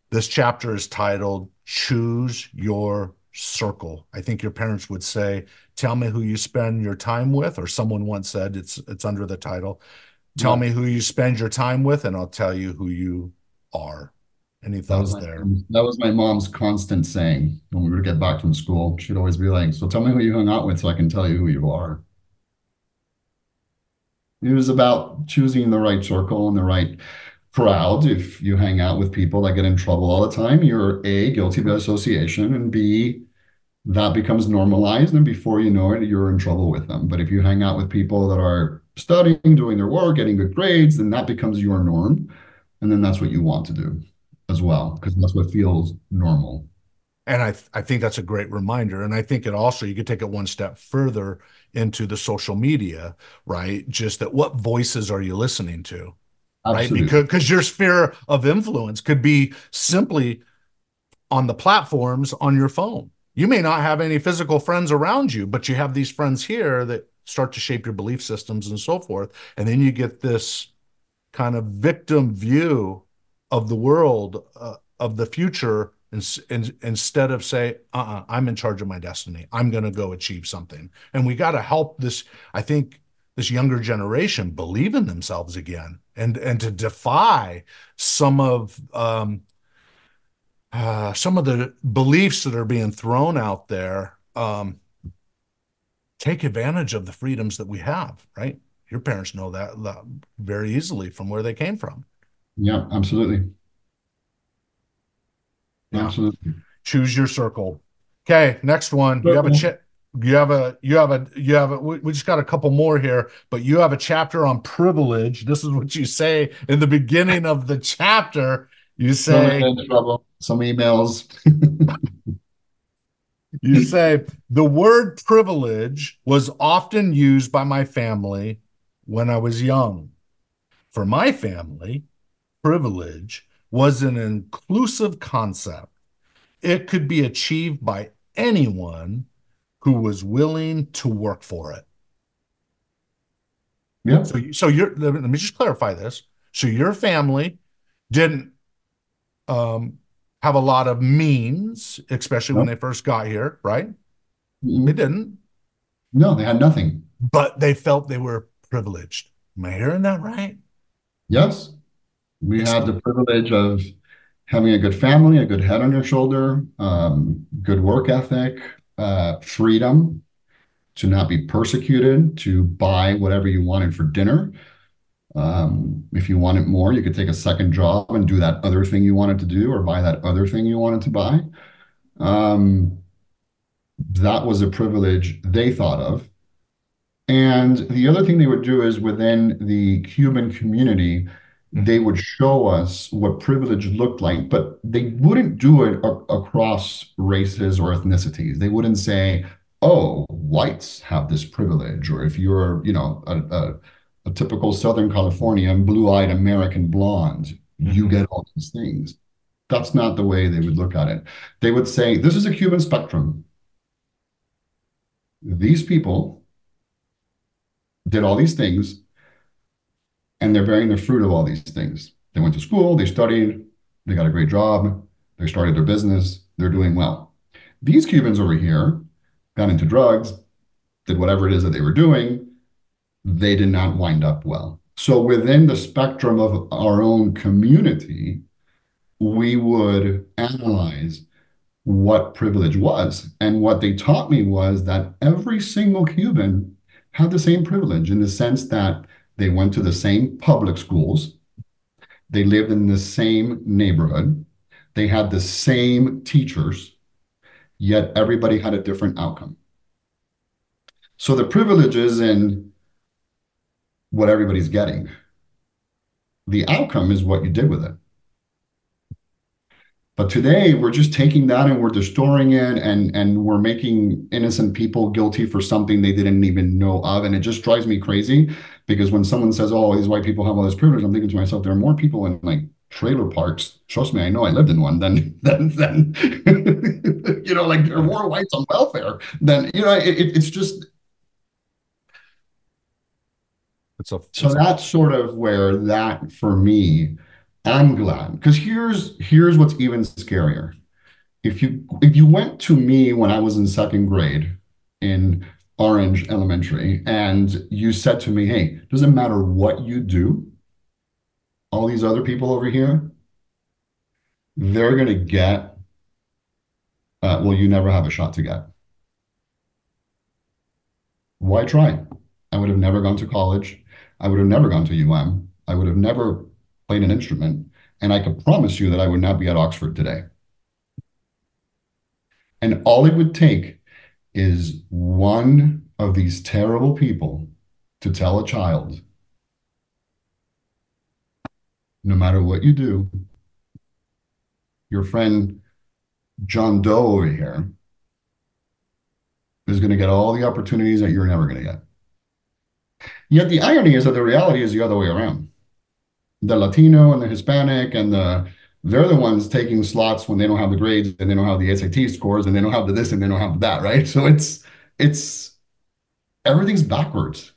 This chapter is titled Choose Your circle. I think your parents would say, tell me who you spend your time with, or someone once said, it's under the title, tell Yeah. me who you spend your time with, and I'll tell you who you are. Any thoughts there? That was my mom's constant saying when we would get back from school. She'd always be like, "So tell me who you hung out with so I can tell you who you are." It was about choosing the right circle and the right crowd. If you hang out with people that get in trouble all the time, you're A, guilty by association, and B, that becomes normalized. And before you know it, you're in trouble with them. But if you hang out with people that are studying, doing their work, getting good grades, then that becomes your norm. And then that's what you want to do as well, because that's what feels normal. And I think that's a great reminder. And I think it also, you could take it one step further into the social media, right? Just that, what voices are you listening to? Right? Absolutely. Because your sphere of influence could be simply on the platforms on your phone. You may not have any physical friends around you, but you have these friends here that start to shape your belief systems and so forth. And then you get this kind of victim view of the world, of the future, instead of say, I'm in charge of my destiny. I'm going to go achieve something. And we got to help this, I think, this younger generation believe in themselves again, and to defy some of the beliefs that are being thrown out there. Take advantage of the freedoms that we have, right? Your parents know that very easily from where they came from. Yeah, absolutely. Yeah. Absolutely. Choose your circle. Okay, next one. You have a Circle. chat. You have a, we just got a couple more here, but you have a chapter on privilege. This is what you say in the beginning of the chapter. You Don't get say, in trouble. Some emails. you say, the word privilege was often used by my family when I was young. For my family, privilege was an inclusive concept. It could be achieved by anyone who was willing to work for it. Yeah. So let me just clarify this. So your family didn't um, have a lot of means, especially when No. they first got here, right? They Mm-mm. didn't, No, they had nothing. but they felt they were privileged. Am I hearing that right? Yes. We It's had the privilege of having a good family, a good head on your shoulder, good work ethic, freedom to not be persecuted, to buy whatever you wanted for dinner. If you wanted more, you could take a second job and do that other thing you wanted to do or buy that other thing you wanted to buy. Um, that was a privilege they thought of. And the other thing they would do is within the Cuban community, they Mhm. would show us what privilege looked like, but they wouldn't do it across races or ethnicities. They wouldn't say, oh, whites have this privilege, or if you're, a typical Southern Californian, blue-eyed American blonde, you Mhm. get all these things. That's not the way they would look at it. They would say, this is a Cuban spectrum. These people did all these things and they're bearing the fruit of all these things. They went to school, they studied, they got a great job, they started their business, they're doing well. These Cubans over here got into drugs, did whatever it is that they were doing, they did not wind up well. So within the spectrum of our own community, we would analyze what privilege was. And what they taught me was that every single Cuban had the same privilege in the sense that they went to the same public schools, they lived in the same neighborhood, they had the same teachers, yet everybody had a different outcome. So the privilege is in what everybody's getting. The outcome is what you did with it. But today we're just taking that and we're distorting it and we're making innocent people guilty for something they didn't even know of. And it just drives me crazy because when someone says, oh, these white people have all this privilege, I'm thinking to myself, there are more people in like trailer parks. Trust me, I know I lived in one than like there are more whites on welfare than, it's just so It's a that's sort of where that for me, I'm glad because here's what's even scarier. if you went to me when I was in second grade in Orange Elementary and you said to me, "Hey, doesn't matter what you do, all these other people over here, they're gonna get well, you never have a shot to get. Why try?" I would have never gone to college. I would have never gone to UM. I would have never played an instrument. And I can promise you that I would not be at Oxford today. And all it would take is one of these terrible people to tell a child, no matter what you do, your friend John Doe over here is going to get all the opportunities that you're never going to get. Yet the irony is that the reality is the other way around. The Latino and the Hispanic and they're the ones taking slots when they don't have the grades and they don't have the SAT scores and they don't have the this and they don't have that, right? So it's everything's backwards.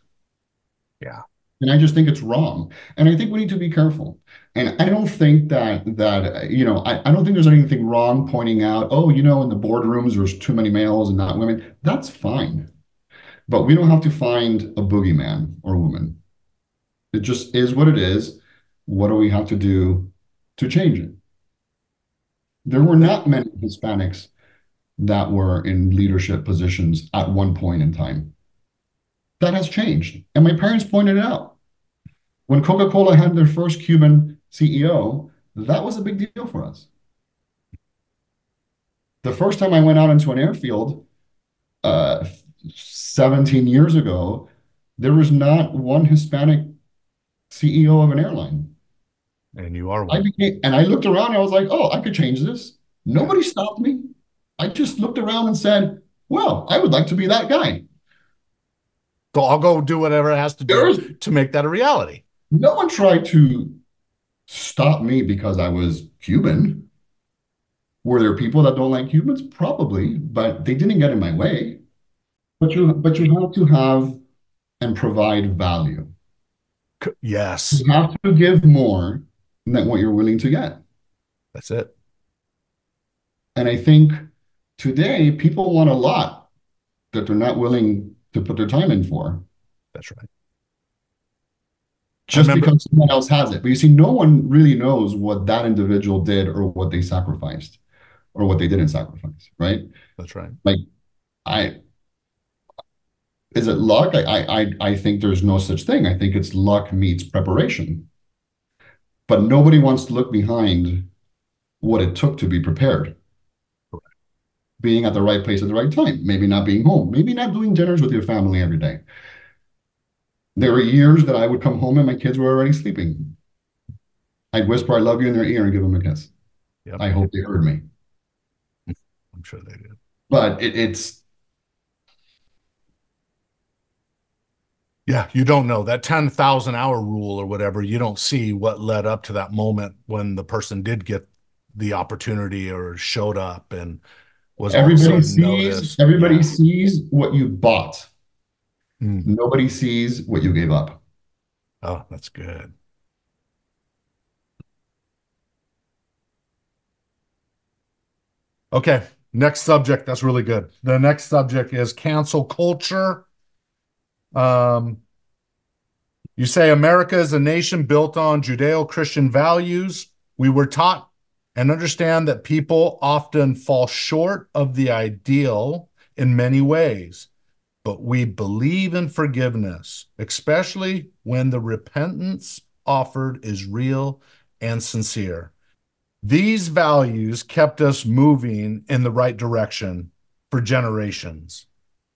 Yeah. And I just think it's wrong. And I think we need to be careful. And I don't think I don't think there's anything wrong pointing out, oh, in the boardrooms there's too many males and not women. That's fine. But we don't have to find a boogeyman or woman. It just is what it is. What do we have to do to change it? There were not many Hispanics that were in leadership positions at one point in time. That has changed. And my parents pointed it out. When Coca-Cola had their first Cuban CEO, that was a big deal for us. The first time I went out into an airfield 17 years ago, there was not one Hispanic CEO of an airline. And you are one. And I looked around and I was like, oh, I could change this. Yeah. Nobody stopped me. I just looked around and said, well, I would like to be that guy. So I'll go do whatever it has to do to make that a reality. No one tried to stop me because I was Cuban. Were there people that don't like Cubans? Probably, but they didn't get in my way. But you have to have and provide value. Yes. You have to give more than what you're willing to get. That's it. And I think today people want a lot that they're not willing to put their time in for. That's right. Just because someone else has it. But you see, no one really knows what that individual did or what they sacrificed or what they didn't sacrifice, right? That's right. Like, is it luck? I think there's no such thing. I think it's luck meets preparation. But nobody wants to look behind what it took to be prepared. Being at the right place at the right time, maybe not being home, maybe not doing dinners with your family every day. There were years that I would come home and my kids were already sleeping. I'd whisper, "I love you" in their ear and give them a kiss. Yep. I hope they heard me. I'm sure they did. But it's... Yeah, you don't know. That 10,000 hour rule or whatever, you don't see what led up to that moment when the person did get the opportunity or showed up and was everybody sees what you bought. Nobody sees what you gave up. Oh, that's good. Okay, next subject. That's really good. The next subject is cancel culture. You say America is a nation built on Judeo-Christian values. We were taught and understand that people often fall short of the ideal in many ways, but we believe in forgiveness, especially when the repentance offered is real and sincere. These values kept us moving in the right direction for generations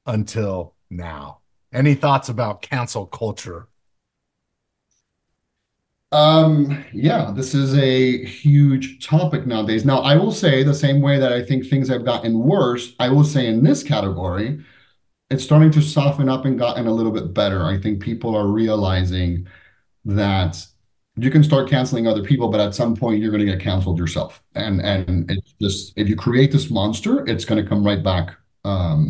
until now. Any thoughts about cancel culture? Yeah, this is a huge topic nowadays. Now, I will say the same way that I think things have gotten worse, I will say in this category, it's starting to soften up and gotten a little bit better. I think people are realizing that you can start canceling other people, but at some point you're going to get canceled yourself. And it's just, if you create this monster, it's going to come right back.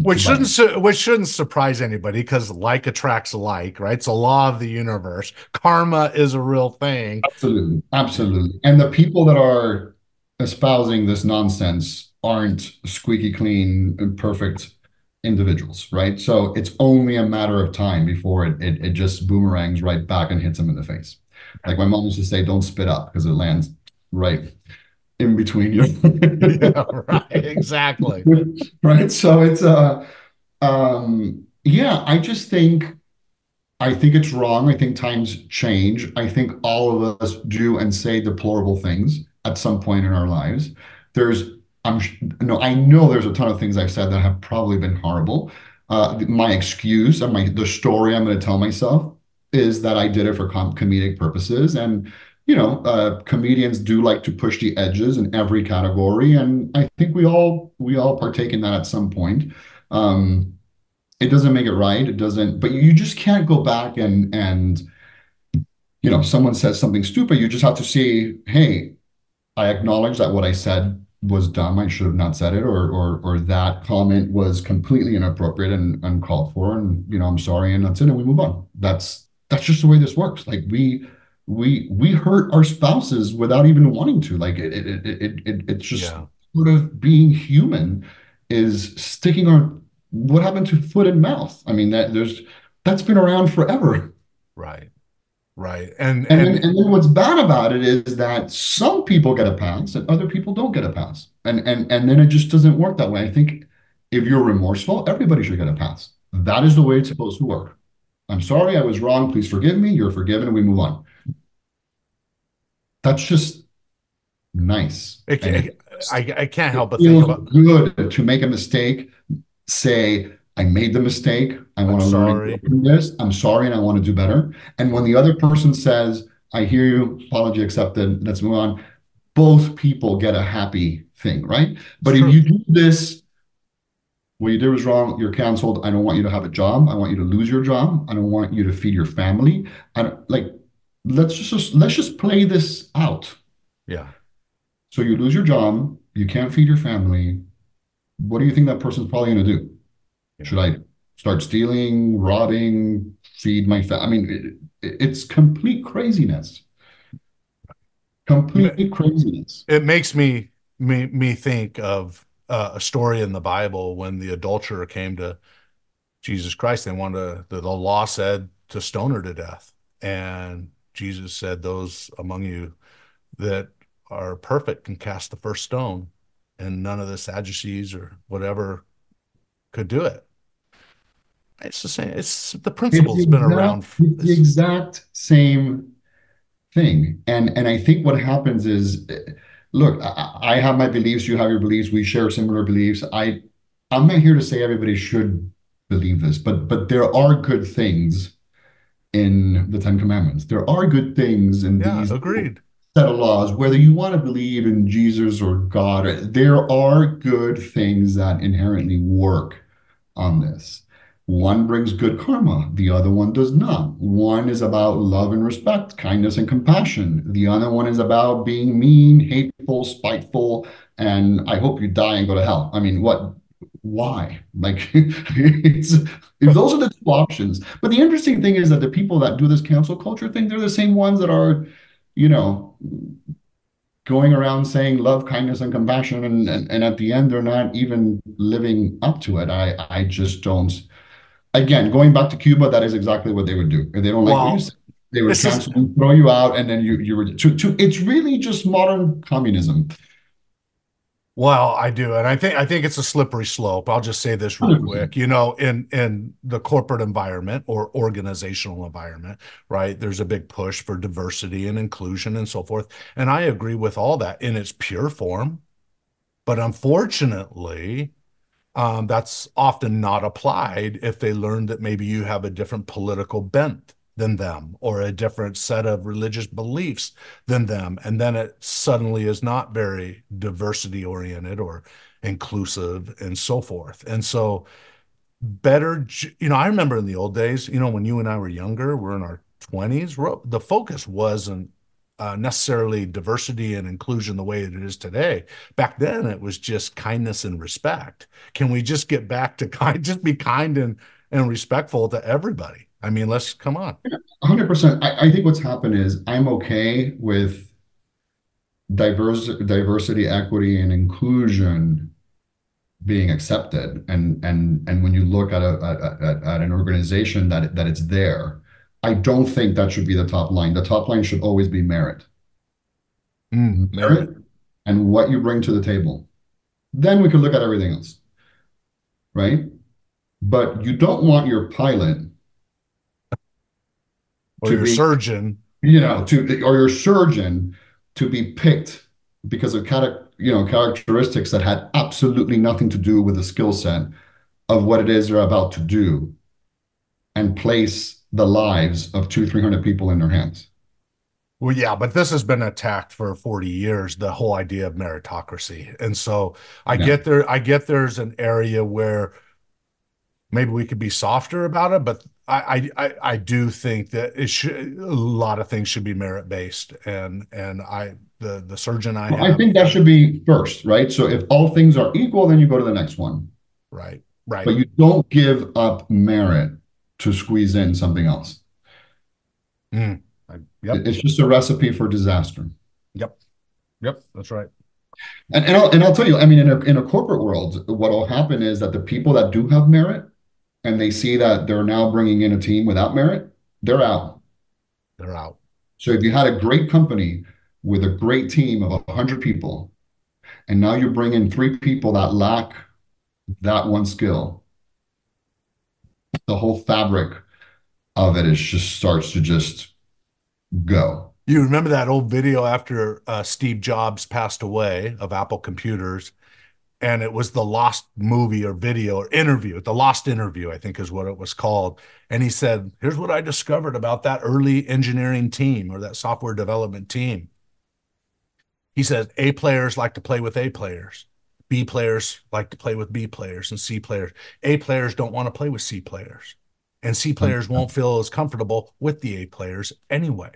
Which shouldn't surprise anybody, because like attracts like, right? It's a law of the universe. Karma is a real thing. Absolutely. Absolutely. And the people that are espousing this nonsense aren't squeaky clean and perfect individuals, right? So it's only a matter of time before it just boomerangs right back and hits them in the face. Like my mom used to say, don't spit up because it lands right in between you. Yeah, right. Exactly. Right. So it's yeah, I think it's wrong. I think times change. I think all of us do and say deplorable things at some point in our lives. There's, I'm, no, I know there's a ton of things I've said that have probably been horrible. My excuse and the story I'm going to tell myself is that I did it for comedic purposes. And, comedians do like to push the edges in every category. And I think we all partake in that at some point. Um, it doesn't make it right. It doesn't, but you just can't go back and someone says something stupid. You just have to say, hey, I acknowledge that what I said was dumb. I should have not said it, or that comment was completely inappropriate and uncalled for. And I'm sorry, and that's it, and we move on. That's just the way this works. Like we hurt our spouses without even wanting to. Like it's just Yeah, sort of being human is sticking our what happened to foot and mouth? I mean, that's been around forever. right. Right. And And then, and and then what's bad about it is that some people get a pass and other people don't get a pass. And then it just doesn't work that way. I think if you're remorseful, everybody should get a pass. That is the way it's supposed to work. I'm sorry, I was wrong. Please forgive me. You're forgiven, and we move on. That's just nice. it, And I can't it help but think feels about, good to make a mistake, say, I made the mistake. I I'm want to learn and grow sorry. from this. I'm sorry and I want to do better. And when the other person says, I hear you, apology accepted, let's move on, both people get a happy thing, right? It's But if true. you do this, what you did was wrong, you're canceled. I don't want you to have a job. I want you to lose your job. I don't want you to feed your family. I don't like, let's just play this out. Yeah. So you lose your job, you can't feed your family. What do you think that person's probably going to do? Yeah. Should I start stealing, robbing, feed my family? I mean, it's complete craziness. Complete craziness. It makes me think of a story in the Bible when the adulterer came to Jesus Christ. They wanted the law said to stone her to death, and Jesus said, "Those among you that are perfect can cast the first stone," and none of the Sadducees or whatever could do it. It's the same. It's the principle's been around. It's the It's exact same thing. And I think what happens is, look, I have my beliefs, you have your beliefs, we share similar beliefs. I'm not here to say everybody should believe this, but there are good things in the Ten Commandments. There are good things in yeah, these agreed. set of laws, whether you want to believe in Jesus or God, there are good things that inherently work on this. One brings good karma, the other one does not. One is about love and respect, kindness and compassion. The other one is about being mean, hateful, spiteful, and I hope you die and go to hell. I mean, what? Why? Like, those are the two options. But the interesting thing is that the people that do this cancel culture thing, they're the same ones that are, you know, going around saying love, kindness, and compassion, and at the end they're not even living up to it. I just don't. Again, going back to Cuba, that is exactly what they would do. If they don't like what you Well, say, they would this is cancel you, throw you out, and then you were it's really just modern communism. Well, I do, and I think it's a slippery slope. I'll just say this real 100%. quick. In the corporate environment or organizational environment, right? There's a big push for diversity and inclusion and so forth. And I agree with all that in its pure form. But unfortunately, that's often not applied if they learn that maybe you have a different political bent than them or a different set of religious beliefs than them. And then it suddenly is not very diversity oriented or inclusive and so forth. And so better, I remember in the old days, when you and I were younger, we're in our 20s, the focus wasn't necessarily diversity and inclusion the way it is today. Back then, it was just kindness and respect. Can we just get back to just be kind and respectful to everybody? I mean, let's come on. 100%. I think what's happened is I'm okay with diversity, equity, and inclusion being accepted. And when you look at an organization that it's there, I don't think that should be the top line. The top line should always be merit. Merit. Merit and what you bring to the table. Then we could look at everything else, right? But you don't want your pilot Or to your be, surgeon. or your surgeon to be picked because of characteristics that had absolutely nothing to do with the skill set of what it is they're about to do and place the lives of 300 people in their hands. Well, yeah, but this has been attacked for 40 years, the whole idea of meritocracy. And so Yeah. I get there's an area where maybe we could be softer about it, but I do think that a lot of things should be merit based. And the surgeon I Well, I have, think that should be first, right? So if all things are equal, then you go to the next one. right, right. But you don't give up merit to squeeze in something else. Mm, yep, It's just a recipe for disaster. yep, yep, that's right. And I'll tell you, I mean, in a corporate world, what will happen is that the people that do have merit and they see that they're now bringing in a team without merit, they're out. They're out. So if you had a great company with a great team of 100 people, and now you bring in three people that lack that one skill, the whole fabric of it is just starts to just go. You remember that old video after Steve Jobs passed away of Apple Computers, and it was the lost movie or video or interview, the lost interview, I think is what it was called. And he said, here's what I discovered about that early engineering team or that software development team. He says, A players like to play with A players. B players like to play with B players and C players. A players don't want to play with C players. And C players won't feel as comfortable with the A players anyway.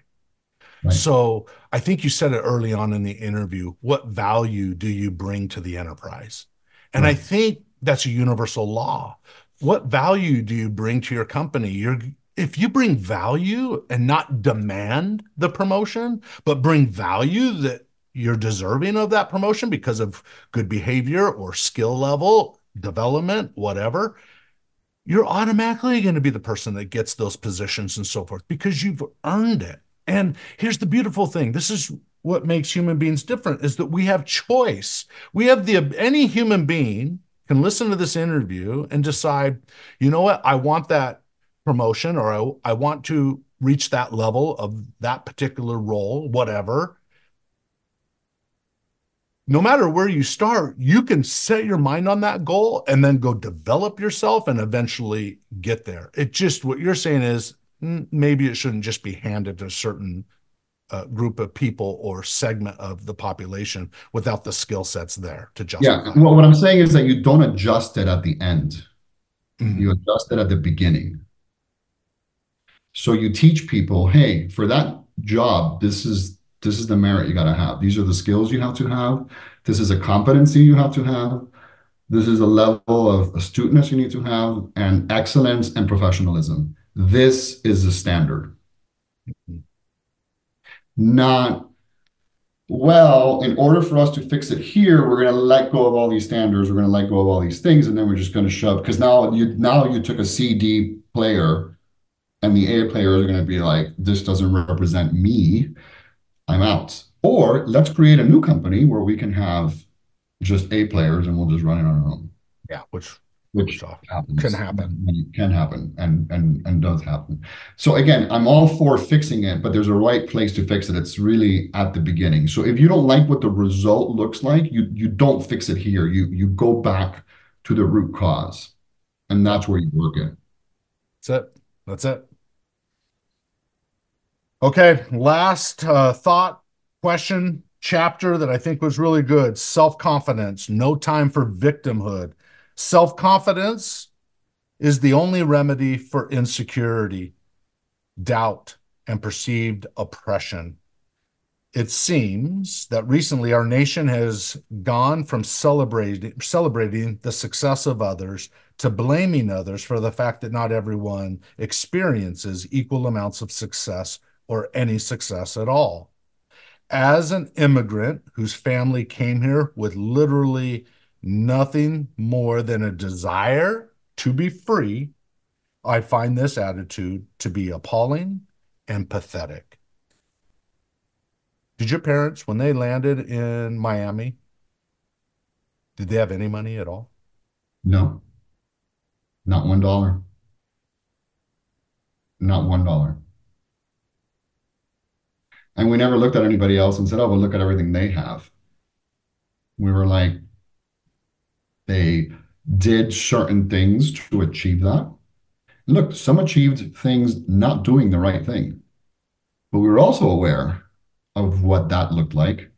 Right, So I think you said it early on in the interview. What value do you bring to the enterprise? And I right. think that's a universal law. What value do you bring to your company? If you bring value and not demand the promotion, but bring value that you're deserving of that promotion because of good behavior or skill level, development, whatever, you're automatically going to be the person that gets those positions and so forth because you've earned it. And here's the beautiful thing. This is what makes human beings different is that we have choice. We have any human being can listen to this interview and decide, you know what, I want that promotion or I want to reach that level of that particular role, whatever. No matter where you start, you can set your mind on that goal and then go develop yourself and eventually get there. It just, what you're saying is maybe it shouldn't just be handed to a certain group of people or segment of the population without the skill sets there to Yeah. justify it. Well, what I'm saying is that you don't adjust it at the end. Mhm. You adjust it at the beginning. So you teach people, hey, for that job, this is the merit you got to have. These are the skills you have to have. This is a competency you have to have. This is a level of astuteness you need to have, and excellence and professionalism. This is the standard. Not, well, in order for us to fix it here, we're going to let go of all these standards. We're going to let go of all these things, and then we're just going to shove. Because now you took a CD player, and the A players are going to be like, this doesn't represent me. I'm out. Or let's create a new company where we can have just A players, and we'll just run it on our own. Yeah, which Which can happens, happen. can happen, and does happen. So again, I'm all for fixing it, but there's a right place to fix it. It's really at the beginning. So if you don't like what the result looks like, you don't fix it here. You go back to the root cause, and Yep. that's where you work it. That's it. That's it. Okay, last thought, question, chapter that I think was really good. Self-confidence, no time for victimhood. Self-confidence is the only remedy for insecurity, doubt, and perceived oppression. It seems that recently our nation has gone from celebrating the success of others to blaming others for the fact that not everyone experiences equal amounts of success or any success at all. As an immigrant whose family came here with literally nothing more than a desire to be free, I find this attitude to be appalling and pathetic. Did your parents, when they landed in Miami, did they have any money at all? No, not $1. Not $1. And we never looked at anybody else and said, oh, well, look at everything they have. We were like, they did certain things to achieve that. Look, some achieved things not doing the right thing, but we were also aware of what that looked like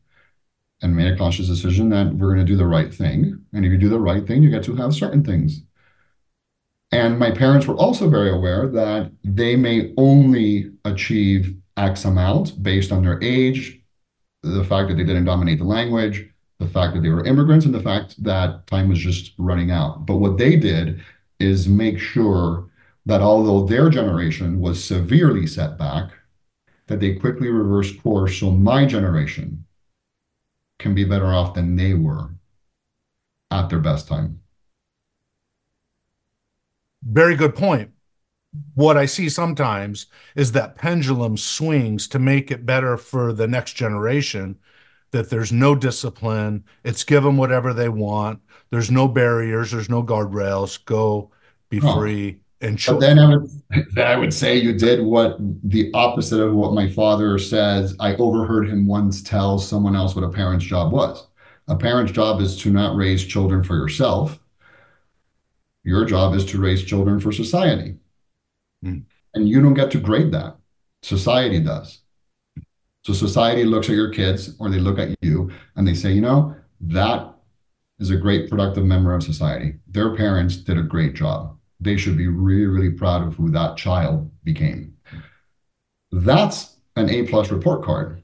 and made a conscious decision that we're going to do the right thing. And if you do the right thing, you get to have certain things. And my parents were also very aware that they may only achieve X amount based on their age, the fact that they didn't dominate the language, the fact that they were immigrants, and the fact that time was just running out. But what they did is make sure that although their generation was severely set back, that they quickly reversed course so my generation can be better off than they were at their best time. Very good point. What I see sometimes is that pendulum swings to make it better for the next generation, that there's no discipline. It's give them whatever they want. There's no barriers. There's no guardrails. Go be Oh, free and but chill. then I would say you did what the opposite of what my father says. I overheard him once tell someone else what a parent's job was. A parent's job is to not raise children for yourself. Your job is to raise children for society. Mm. And you don't get to grade that. Society does. So society looks at your kids or they look at you and they say, that is a great productive member of society. Their parents did a great job. They should be really, really proud of who that child became. That's an A plus report card.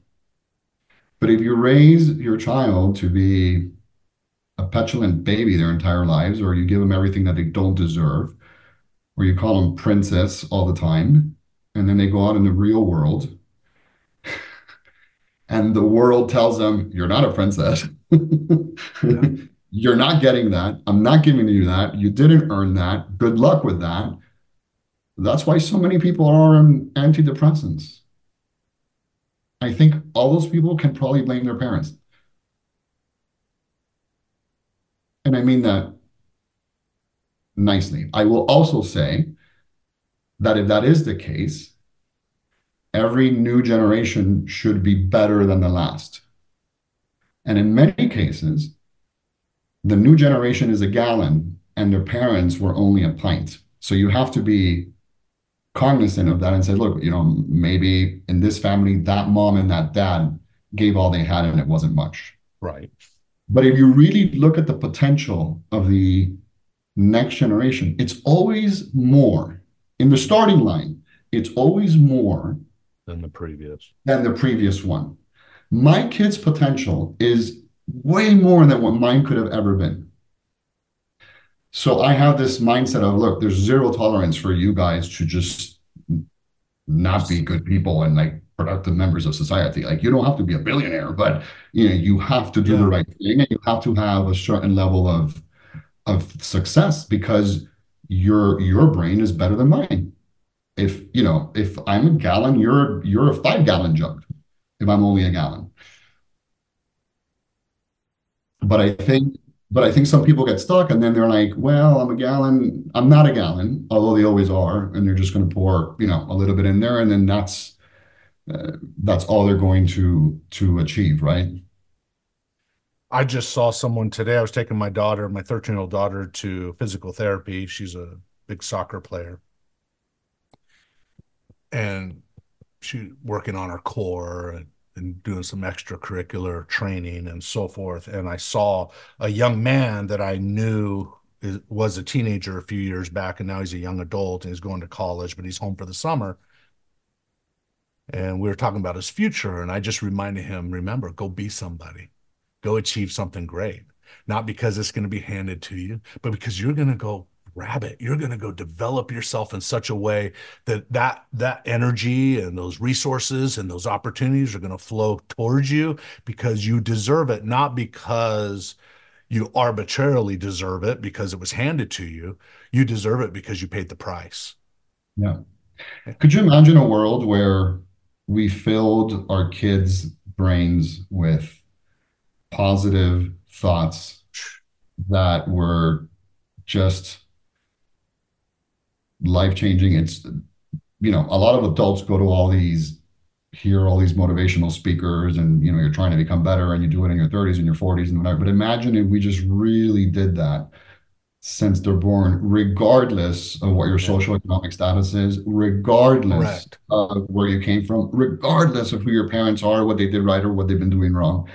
But if you raise your child to be a petulant baby their entire lives, or you give them everything that they don't deserve, or you call them princess all the time, and then they go out in the real world and the world tells them, you're not a princess. Yeah. You're not getting that. I'm not giving you that. You didn't earn that. Good luck with that. That's why so many people are on antidepressants. I think all those people can probably blame their parents. And I mean that nicely. I will also say that if that is the case, every new generation should be better than the last. And in many cases, the new generation is a gallon and their parents were only a pint. So you have to be cognizant of that and say, look, maybe in this family, that mom and that dad gave all they had and it wasn't much. Right. But if you really look at the potential of the next generation, it's always more. In the starting line, it's always more Than the previous. than the previous one. My kid's potential is way more than what mine could have ever been. So I have this mindset of, look, there's zero tolerance for you guys to just not be good people and like productive members of society. Like you don't have to be a billionaire, but you have to do the Yeah. right thing and you have to have a certain level of success because your brain is better than mine. If I'm a gallon, you're a 5 gallon jug if I'm only a gallon. But I think but I think some people get stuck and then they're like, well, I'm a gallon, I'm not a gallon, although they always are, and they're just going to pour, a little bit in there, and then that's all they're going to achieve, right? I just saw someone today. I was taking my daughter, my 13-year-old daughter, to physical therapy. She's a big soccer player. And she working on her core and doing some extracurricular training and so forth. And I saw a young man that I knew was a teenager a few years back, and now he's a young adult and he's going to college, but he's home for the summer. And we were talking about his future, and I just reminded him, remember, go be somebody, go achieve something great. Not because it's going to be handed to you, but because you're going to go grab it. You're going to go develop yourself in such a way that energy and those resources and those opportunities are going to flow towards you because you deserve it, not because you arbitrarily deserve it because it was handed to you. You deserve it because you paid the price. Yeah. Could you imagine a world where we filled our kids' brains with positive thoughts that were just life-changing? It's, a lot of adults go to hear all these motivational speakers, and, you're trying to become better, and you do it in your 30s and your 40s and whatever. But imagine if we just really did that since they're born, regardless of what your Yeah, socioeconomic status is, regardless correct. of where you came from, regardless of who your parents are, what they did right or what they've been doing wrong,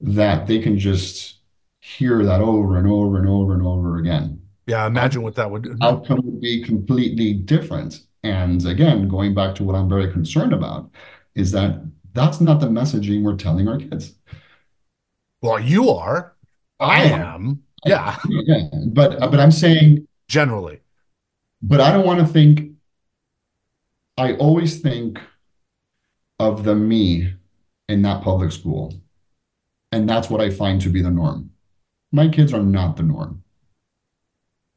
that they can just hear that over and over and over and over again. Yeah, I imagine what that would do. Outcome would be completely different. And again, going back to what I'm very concerned about, is that that's not the messaging we're telling our kids. Well, you are. I I am. am. Yeah, Yeah, but I'm saying, generally. but I don't want to think. I always think of the me in that public school, and that's what I find to be the norm. My kids are not the norm.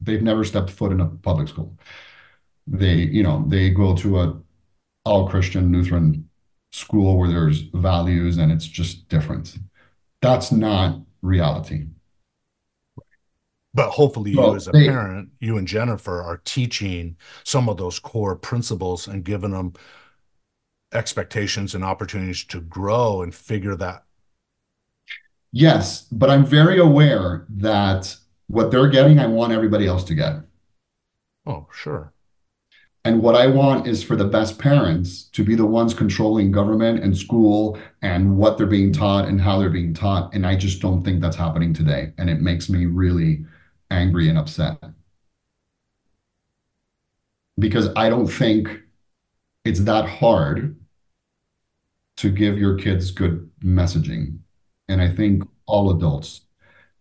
They've never stepped foot in a public school. They go to a all Christian Lutheran school where there's values and it's just different. That's not reality. But hopefully, you So as a they, parent, you and Jennifer are teaching some of those core principles and giving them expectations and opportunities to grow and figure that. yes, but I'm very aware that what they're getting, I want everybody else to get. Oh, sure. And what I want is for the best parents to be the ones controlling government and school and what they're being taught and how they're being taught. And I just don't think that's happening today. And it makes me really angry and upset because I don't think it's that hard to give your kids good messaging. And I think all adults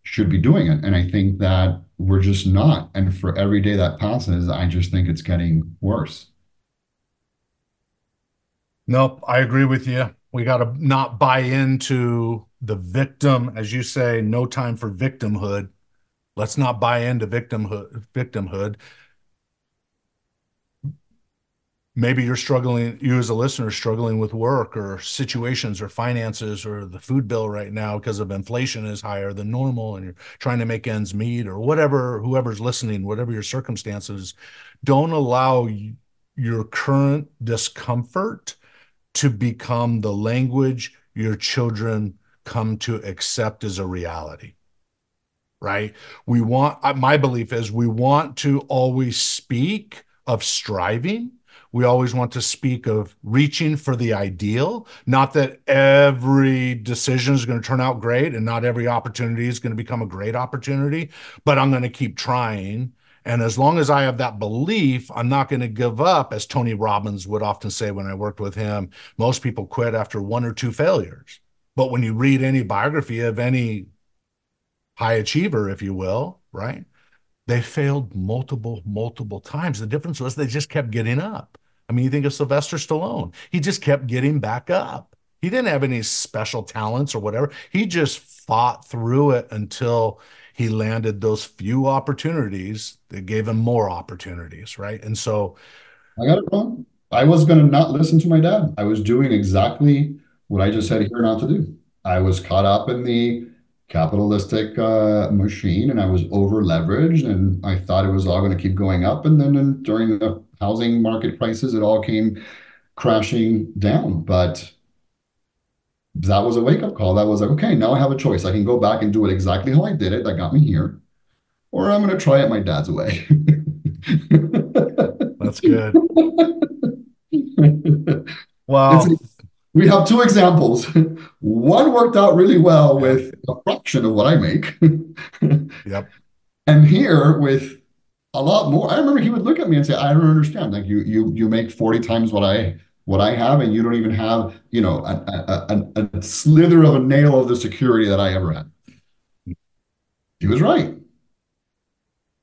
should be doing it. And I think that we're just not. And for every day that passes, I just think it's getting worse. Nope, I agree with you. We got to not buy into the victim, as you say, no time for victimhood. Let's not buy into victimhood. Maybe you're struggling, you as a listener, struggling with work or situations or finances or the food bill right now because of inflation is higher than normal and you're trying to make ends meet or whatever, whoever's listening, whatever your circumstances, don't allow your current discomfort to become the language your children come to accept as a reality, right? My belief is we want to always speak of striving. We always want to speak of reaching for the ideal. Not that every decision is going to turn out great and not every opportunity is going to become a great opportunity, but I'm going to keep trying. And as long as I have that belief, I'm not going to give up, as Tony Robbins would often say when I worked with him. Most people quit after one or two failures. But when you read any biography of any high achiever, if you will, right? They failed multiple times. The difference was they just kept getting up. I mean, you think of Sylvester Stallone. He just kept getting back up. He didn't have any special talents or whatever. He just fought through it until he landed those few opportunities that gave him more opportunities, right? And so, I got it wrong. I was going to not listen to my dad. I was doing exactly what I just said here not to do. I was caught up in the capitalistic machine and I was over leveraged and I thought it was all going to keep going up. And then during the housing market crisis, it all came crashing down. But that was a wake up call. That was like, okay, now I have a choice. I can go back and do it exactly how I did it that got me here, or I'm going to try it my dad's way. that's good. It's Well, we have two examples. One worked out really well yeah, with a fraction of what I make. yep. And here with a lot more. I remember he would look at me and say, I don't understand. Like you make 40 times what I have, and you don't even have, a slither of a nail of the security that I ever had. He was right.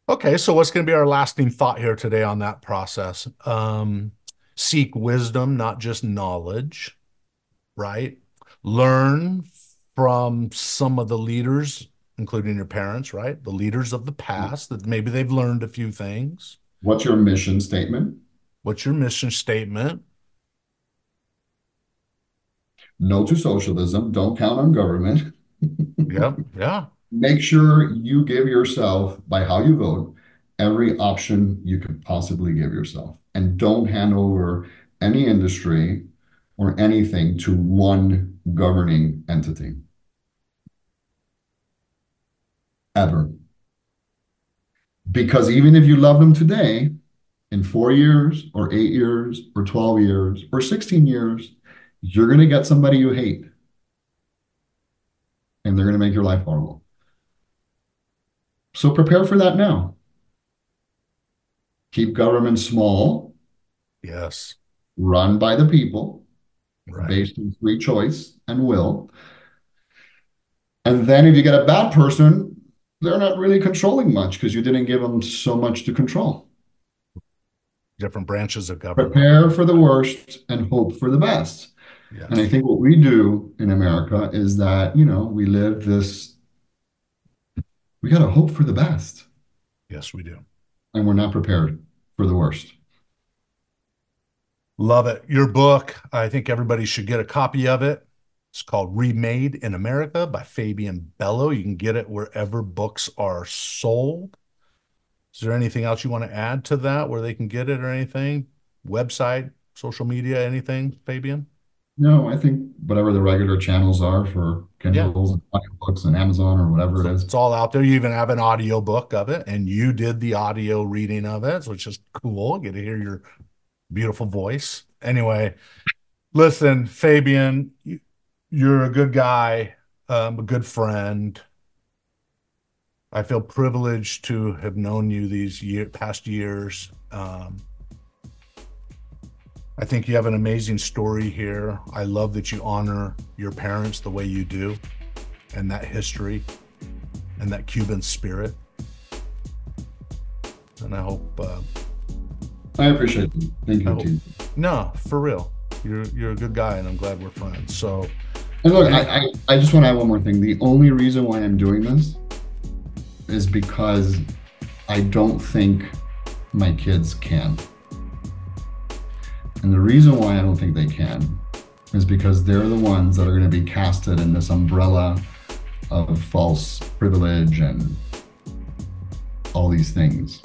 Okay, so what's going to be our lasting thought here today on that process? Seek wisdom, not just knowledge, right? Learn from some of the leaders including your parents, right? The leaders of the past that maybe they've learned a few things. What's your mission statement? What's your mission statement? No to socialism. Don't count on government. Yep. Yeah. Make sure you give yourself, by how you vote, every option you could possibly give yourself. And don't hand over any industry or anything to one governing entity. Ever. Because even if you love them today, in 4 years or 8 years or 12 years or 16 years, you're going to get somebody you hate. And they're going to make your life horrible. So prepare for that now. Keep government small. Yes. Run by the people, Right. based on free choice and will. And then if you get a bad person, they're not really controlling much because you didn't give them so much to control. Different branches of government. Prepare for the worst and hope for the best. Yes. And I think what we do in America is that, we live this, we got to hope for the best. Yes, we do. And we're not prepared for the worst. Love it. Your book, I think everybody should get a copy of it. It's called Remade in America by Fabian Bello. You can get it wherever books are sold. Is there anything else you want to add to that, where they can get it or anything? Website, social media, anything, Fabian? No, I think whatever the regular channels are for Kindles and audiobooks and Amazon or whatever it is. It's all out there. You even have an audio book of it, and you did the audio reading of it, which is cool. Get to hear your beautiful voice. Anyway, listen, Fabian, you're a good guy, a good friend. I feel privileged to have known you these past years. I think you have an amazing story here. I love that you honor your parents the way you do, and that history and that Cuban spirit. And I hope I appreciate it. Thank you, T. No, for real. You're a good guy, and I'm glad we're friends. So, and look, I just want to add one more thing. The only reason why I'm doing this is because I don't think my kids can. And the reason why I don't think they can is because they're the ones that are going to be casted in this umbrella of false privilege and all these things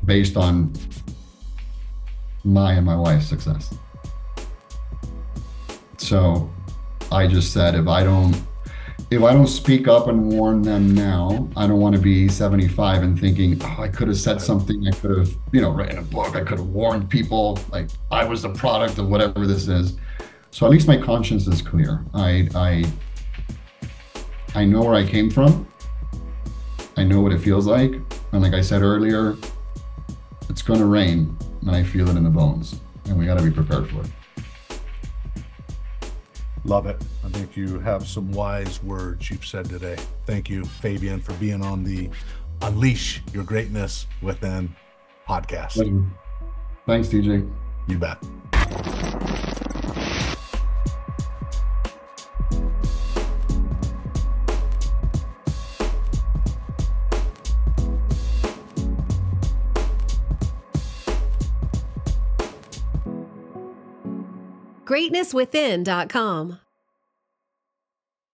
based on my and my wife's success. So I just said, if I don't speak up and warn them now, I don't want to be 75 and thinking, oh, I could have said something, I could have, written a book, I could have warned people, like I was the product of whatever this is. So at least my conscience is clear. I know where I came from. I know what it feels like. And like I said earlier, it's going to rain, and I feel it in the bones, and we got to be prepared for it. Love it. I think you have some wise words you've said today. Thank you, Fabian, for being on the Unleash Your Greatness Within podcast. Thanks, TJ. You bet. GreatnessWithin.com